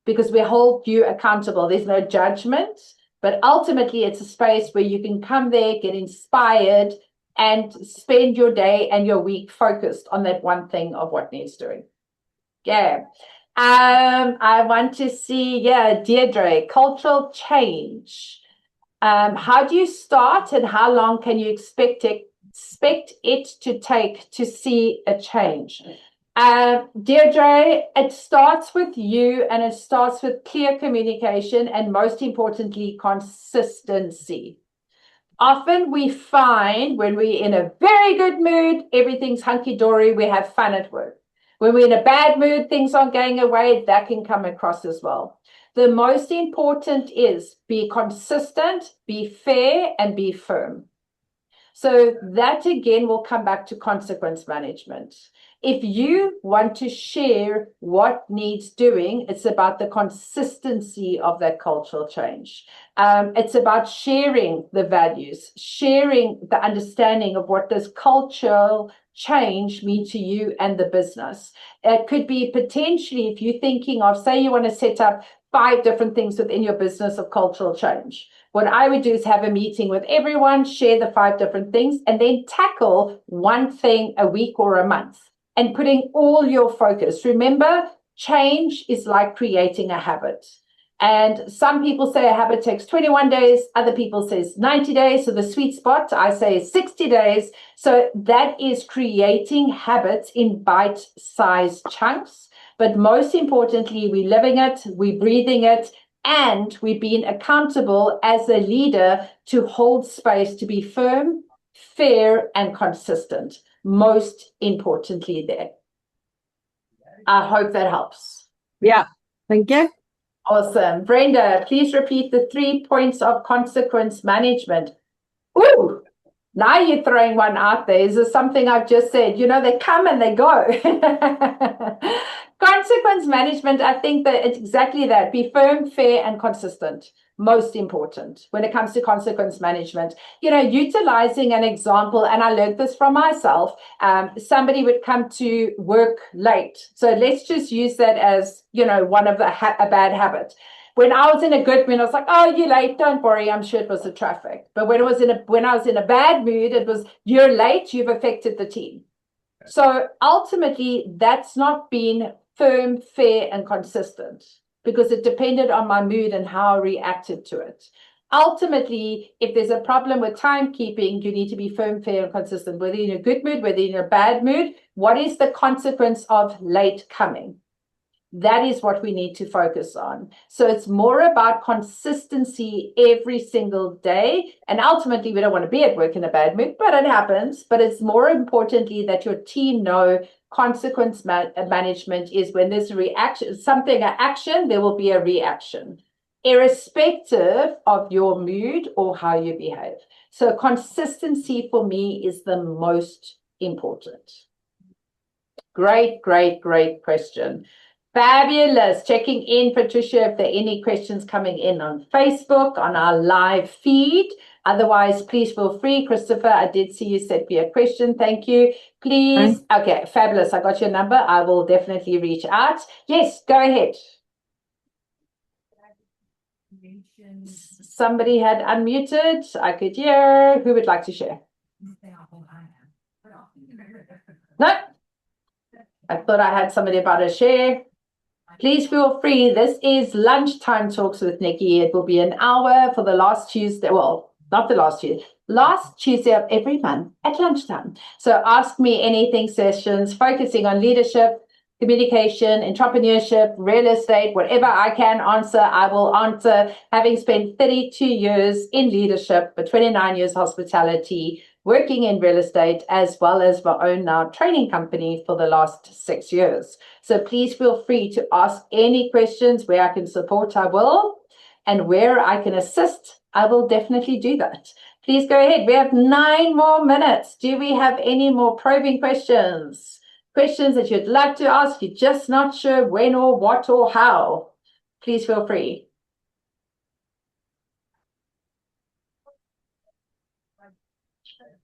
because we hold you accountable. There's no judgment, but ultimately it's a space where you can come there, get inspired, and spend your day and your week focused on that one thing of what needs doing. Yeah. I want to see, Deirdre, cultural change. How do you start, and how long can you expect it to take to see a change? Deirdre, it starts with you, and it starts with clear communication, and most importantly, consistency. Often we find when we're in a very good mood, everything's hunky-dory, we have fun at work. When we're in a bad mood, things aren't going away, that can come across as well. The most important is be consistent, be fair, and be firm. So that again will come back to consequence management. If you want to share what needs doing, it's about the consistency of that cultural change. It's about sharing the values, sharing the understanding of what does cultural change mean to you and the business. It could be potentially, if you're thinking of, say you want to set up 5 different things within your business of cultural change. What I would do is have a meeting with everyone, share the 5 different things, and then tackle one thing a week or a month, and putting all your focus. Remember, change is like creating a habit. And some people say a habit takes 21 days. Other people say 90 days. So the sweet spot, I say, is 60 days. So that is creating habits in bite-sized chunks. But most importantly, we're living it, we're breathing it, and we're being accountable as a leader to hold space, to be firm, fair, and consistent. Most importantly there. I hope that helps. Yeah, thank you. Awesome. Brenda, please repeat the 3 points of consequence management. Ooh, now you're throwing one out there. Is this something I've just said? You know, they come and they go. Consequence management, I think that it's exactly that. Be firm, fair, and consistent. Most important when it comes to consequence management. You know, utilizing an example, and I learned this from myself. Somebody would come to work late. So let's just use that as, you know, one of a bad habit. When I was in a good mood, I was like, "Oh, you're late. Don't worry. I'm sure it was the traffic." But when I was in a bad mood, it was, "You're late. You've affected the team." So ultimately, that's not being firm, fair, and consistent, because it depended on my mood and how I reacted to it. Ultimately, if there's a problem with timekeeping, you need to be firm, fair, and consistent. Whether you're in a good mood, whether you're in a bad mood, what is the consequence of late coming? That is what we need to focus on. So it's more about consistency every single day. And ultimately, we don't want to be at work in a bad mood, but it happens. But it's more importantly that your team know consequence management is when there's a reaction, something, an action, there will be a reaction, irrespective of your mood or how you behave. So consistency for me is the most important. Great, great, great question. Fabulous. Checking in, Patricia, if there are any questions coming in on Facebook, on our live feed. Otherwise, please feel free. Christopher, I did see you sent me a question. Thank you. Please. Okay, fabulous. I got your number. I will definitely reach out. Yes, go ahead. Somebody had unmuted. I could hear. Who would like to share? No? I thought I had somebody about to share. Please feel free. This is Lunchtime Talks with Nicke. It will be an hour for the last Tuesday. Well, not the last Tuesday. Last Tuesday of every month at lunchtime. So ask me anything sessions focusing on leadership, communication, entrepreneurship, real estate, whatever I can answer, I will answer. Having spent 32 years in leadership, but 29 years hospitality, working in real estate, as well as my own now training company for the last 6 years. So please feel free to ask any questions. Where I can support, I will. And where I can assist, I will definitely do that. Please go ahead. We have 9 more minutes. Do we have any more probing questions? Questions that you'd like to ask, you're just not sure when or what or how? Please feel free.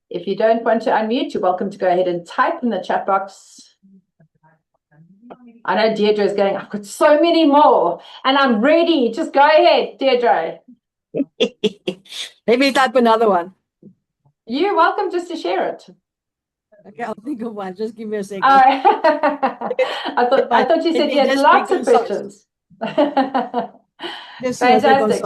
If you don't want to unmute, you're welcome to go ahead and type in the chat box. I know Deirdre is going, I've got so many more and I'm ready. Just go ahead, Deirdre. Let me type another one. You're welcome just to share it. Okay, I'll think of one. Just give me a second. I thought you said you had lots of questions. Fantastic.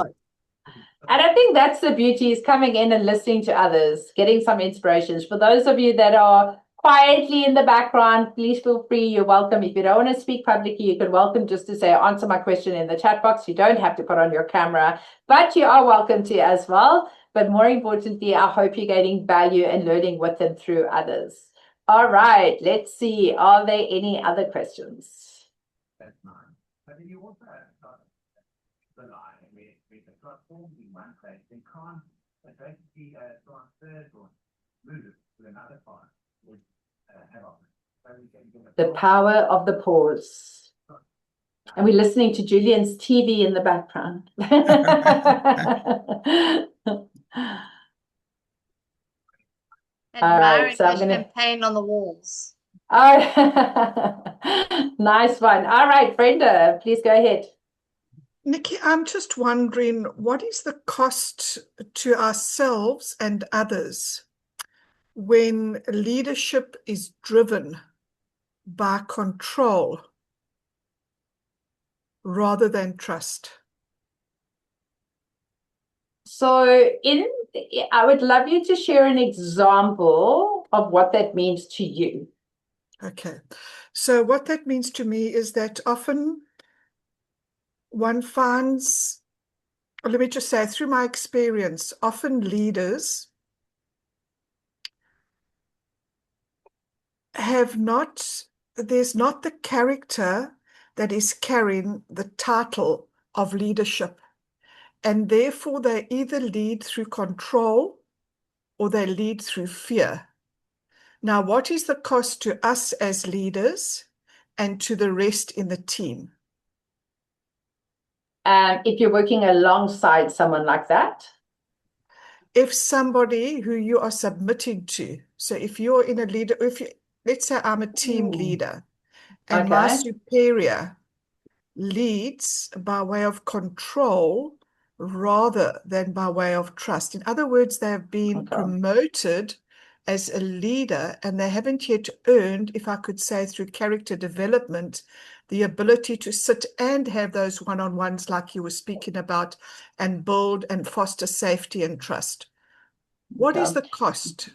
And I think that's the beauty, is coming in and listening to others, getting some inspirations. For those of you that are quietly in the background, please feel free. You're welcome. If you don't want to speak publicly, you can welcome just to say, answer my question in the chat box. You don't have to put on your camera, but you are welcome to as well. But more importantly, I hope you're getting value and learning with and through others. All right, let's see. Are there any other questions? That's mine. But if you also the line with the transformed in one place, they can't basically transfer or move to another part with head office. The power of the pause. And we're listening to Julian's TV in the background. Admiring so I'm the gonna... champagne on the walls. Oh, nice one. All right, Brenda, please go ahead. Nicke, I'm just wondering, what is the cost to ourselves and others when leadership is driven by control rather than trust? So I would love you to share an example of what that means to you. Okay. So what that means to me is that often one finds, let me just say, through my experience, often leaders there's not the character that is carrying the title of leadership. And therefore, they either lead through control or they lead through fear. Now, what is the cost to us as leaders and to the rest in the team? If you're working alongside someone like that? If somebody who you are submitting to, so if you're in a leader, let's say I'm a team leader and my superior leads by way of control rather than by way of trust. In other words, they have been promoted as a leader and they haven't yet earned, if I could say through character development, the ability to sit and have those one-on-ones like you were speaking about and build and foster safety and trust. What is the cost?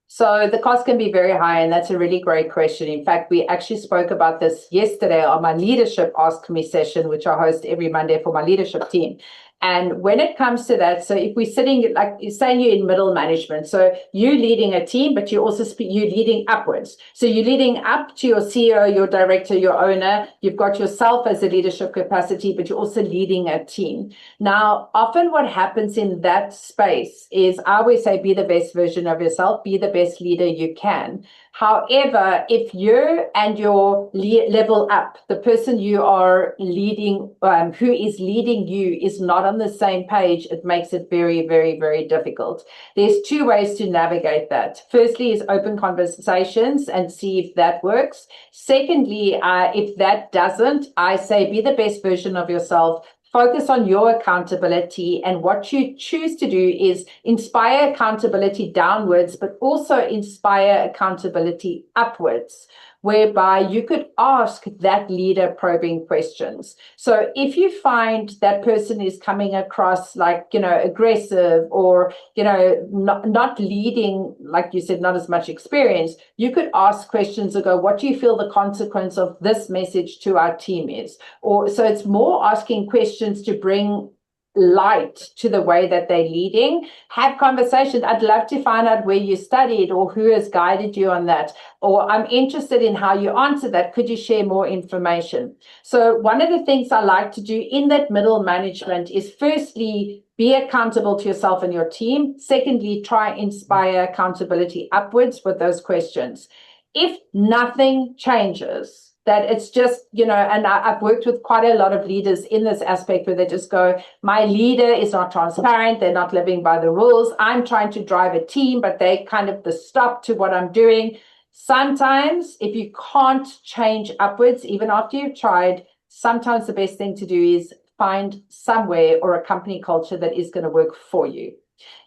So the cost can be very high, and that's a really great question. In fact, we actually spoke about this yesterday on my Leadership Ask Me session, which I host every Monday for my leadership team. And when it comes to that, so if we're sitting, like you're saying, you're in middle management, so you're leading a team, but you're also you're leading upwards. So you're leading up to your CEO, your director, your owner. You've got yourself as a leadership capacity, but you're also leading a team. Now, often what happens in that space is, I always say, be the best version of yourself, be the best leader you can. However, if you and your level up, the person you are leading, who is leading you, is not on the same page, it makes it very, very, very difficult. There's two ways to navigate that. Firstly is open conversations and see if that works. Secondly, if that doesn't, I say be the best version of yourself. Focus on your accountability, and what you choose to do is inspire accountability downwards, but also inspire accountability upwards, whereby you could ask that leader probing questions. So if you find that person is coming across like, aggressive or, not leading, like you said, not as much experience, you could ask questions and go, what do you feel the consequence of this message to our team is? Or so it's more asking questions to bring light to the way that they're leading. Have conversations. I'd love to find out where you studied or who has guided you on that. Or I'm interested in how you answer that. Could you share more information? So one of the things I like to do in that middle management is, firstly, be accountable to yourself and your team. Secondly, try inspire accountability upwards with those questions. If nothing changes, that it's just, and I've worked with quite a lot of leaders in this aspect where they just go, my leader is not transparent, they're not living by the rules, I'm trying to drive a team, but they kind of the stop to what I'm doing. Sometimes if you can't change upwards, even after you've tried, sometimes the best thing to do is find somewhere or a company culture that is going to work for you.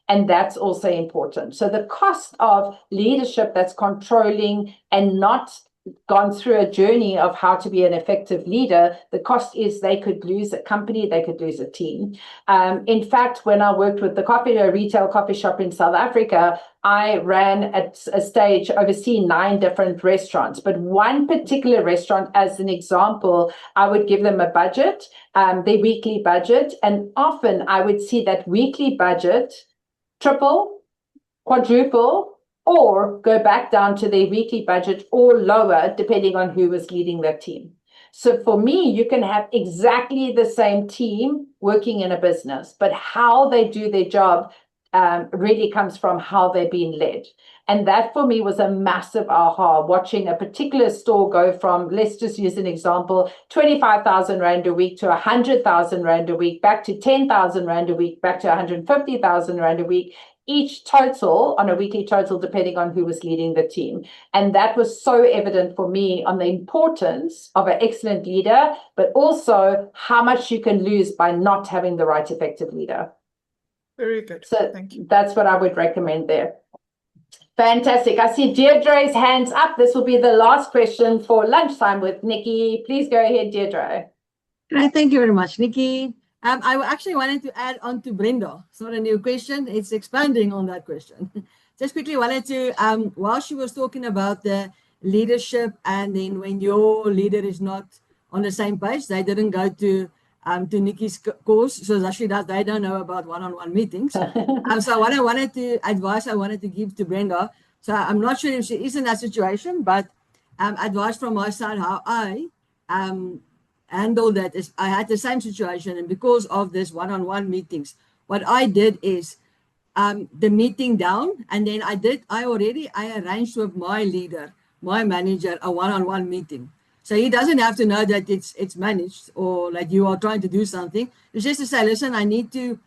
And that's also important. So the cost of leadership that's controlling and not gone through a journey of how to be an effective leader, the cost is they could lose a company, they could lose a team. In fact, when I worked with a retail coffee shop in South Africa, I ran at a stage overseeing 9 different restaurants. But one particular restaurant, as an example, I would give them a budget, their weekly budget, and often I would see that weekly budget triple, quadruple, or go back down to their weekly budget or lower, depending on who was leading that team. So for me, you can have exactly the same team working in a business, but how they do their job really comes from how they're being led. And that for me was a massive aha, watching a particular store go from, let's just use an example, 25,000 Rand a week to 100,000 Rand a week, back to 10,000 Rand a week, back to 150,000 Rand a week, each total on a weekly total, depending on who was leading the team. And that was so evident for me on the importance of an excellent leader, but also how much you can lose by not having the right effective leader. Very good. So Thank you. that's what I would recommend there. Fantastic. I see Deirdre's hands up. This will be the last question for lunchtime with Nicke. Please go ahead, Deirdre. Thank you very much, Nicke. I actually wanted to add on to Brenda. It's not a new question. It's expanding on that question. Just quickly wanted to, while she was talking about the leadership, and then when your leader is not on the same page, they didn't go to Nicke's course, so actually that they don't know about one-on-one meetings. So what I wanted to give to Brenda, so I'm not sure if she is in that situation, but advice from my side, how I handle that is, I had the same situation, and because of this one-on-one meetings, what I did is the meeting down, and then I arranged with my leader, my manager, a one-on-one meeting. So he doesn't have to know that it's managed or like you are trying to do something. It's just to say, listen, I need 10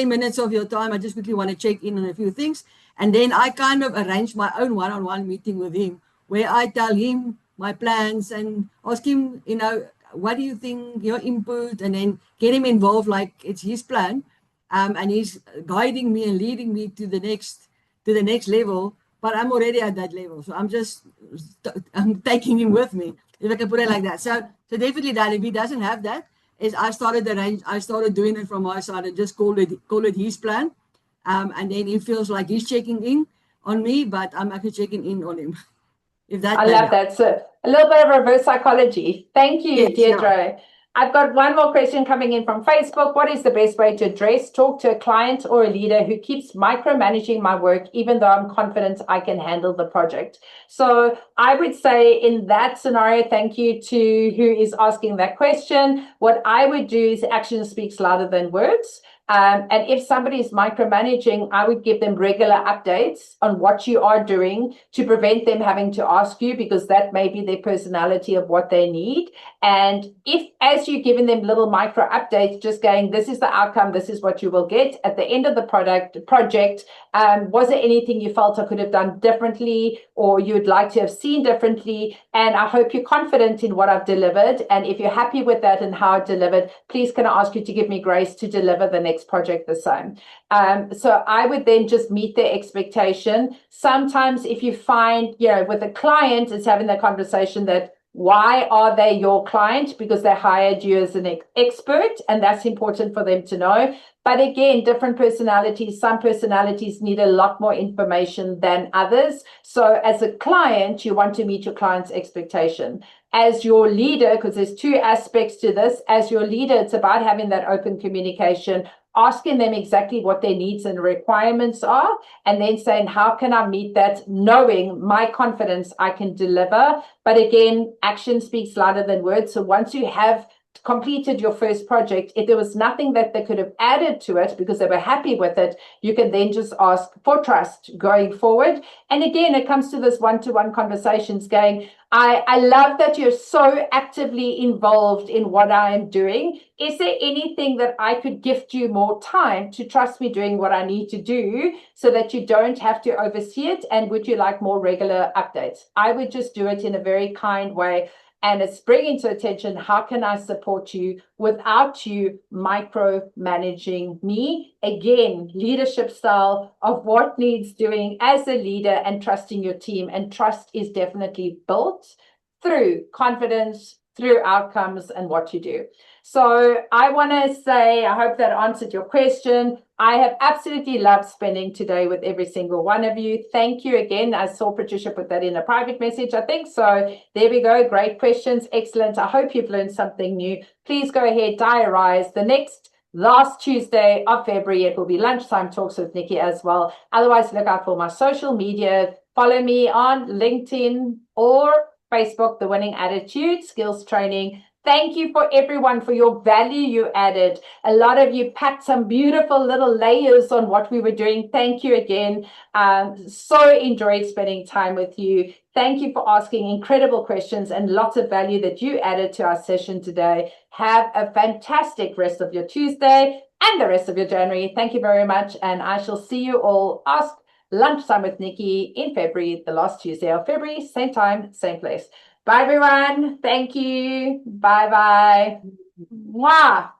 minutes of your time. I just quickly want to check in on a few things. And then I kind of arrange my own one-on-one meeting with him where I tell him my plans and ask him, what do you think, your input, and then get him involved like it's his plan. And he's guiding me and leading me to the next level, but I'm already at that level. So I'm taking him with me, if I can put it like that. So definitely that if he doesn't have that, I started doing it from my side and just call it his plan. And then he feels like he's checking in on me, but I'm actually checking in on him. If that I love that. So a little bit of reverse psychology. Thank you, Yes, Deirdre. yeah. I've got one more question coming in from Facebook. What is the best way to talk to a client or a leader who keeps micromanaging my work, even though I'm confident I can handle the project? So I would say in that scenario, thank you to who is asking that question. What I would do is action speaks louder than words. And if somebody is micromanaging, I would give them regular updates on what you are doing to prevent them having to ask you, because that may be their personality of what they need. And if, as you're giving them little micro updates, just going, this is the outcome, this is what you will get at the end of the project, was there anything you felt I could have done differently or you'd like to have seen differently? And I hope you're confident in what I've delivered. And if you're happy with that and how I delivered, please can I ask you to give me grace to deliver the next project the same. So I would then just meet their expectation. Sometimes if you find, with a client, it's having that conversation that, why are they your client? Because they hired you as an expert, and that's important for them to know. But again, different personalities, some personalities need a lot more information than others. So as a client, you want to meet your client's expectation. As your leader, because there's two aspects to this, as your leader, it's about having that open communication, asking them exactly what their needs and requirements are, and then saying, how can I meet that, knowing my confidence I can deliver. But again, action speaks louder than words. So once you have completed your first project, if there was nothing that they could have added to it because they were happy with it, you can then just ask for trust going forward. And again, it comes to this one-to-one conversations going, I love that you're so actively involved in what I am doing. Is there anything that I could gift you more time to trust me doing what I need to do so that you don't have to oversee it? And would you like more regular updates? I would just do it in a very kind way. And it's bringing to attention, how can I support you without you micromanaging me? Again, leadership style of what needs doing as a leader and trusting your team. And trust is definitely built through confidence, through outcomes and what you do. So I want to say, I hope that answered your question. I have absolutely loved spending today with every single one of you. Thank you again. I saw Patricia put that in a private message, I think. So there we go. Great questions. Excellent. I hope you've learned something new. Please go ahead, diarize the last Tuesday of February. It will be lunchtime talks with Nicke as well. Otherwise, look out for my social media. Follow me on LinkedIn or Facebook, The Winning Attitude Skills Training. Thank you for everyone for your value you added. A lot of you packed some beautiful little layers on what we were doing. Thank you again. So enjoyed spending time with you. Thank you for asking incredible questions and lots of value that you added to our session today. Have a fantastic rest of your Tuesday and the rest of your January. Thank you very much. And I shall see you all Ask Lunchtime with Nicke in February, the last Tuesday of February, same time, same place. Bye, everyone. Thank you. Bye-bye. Mwah.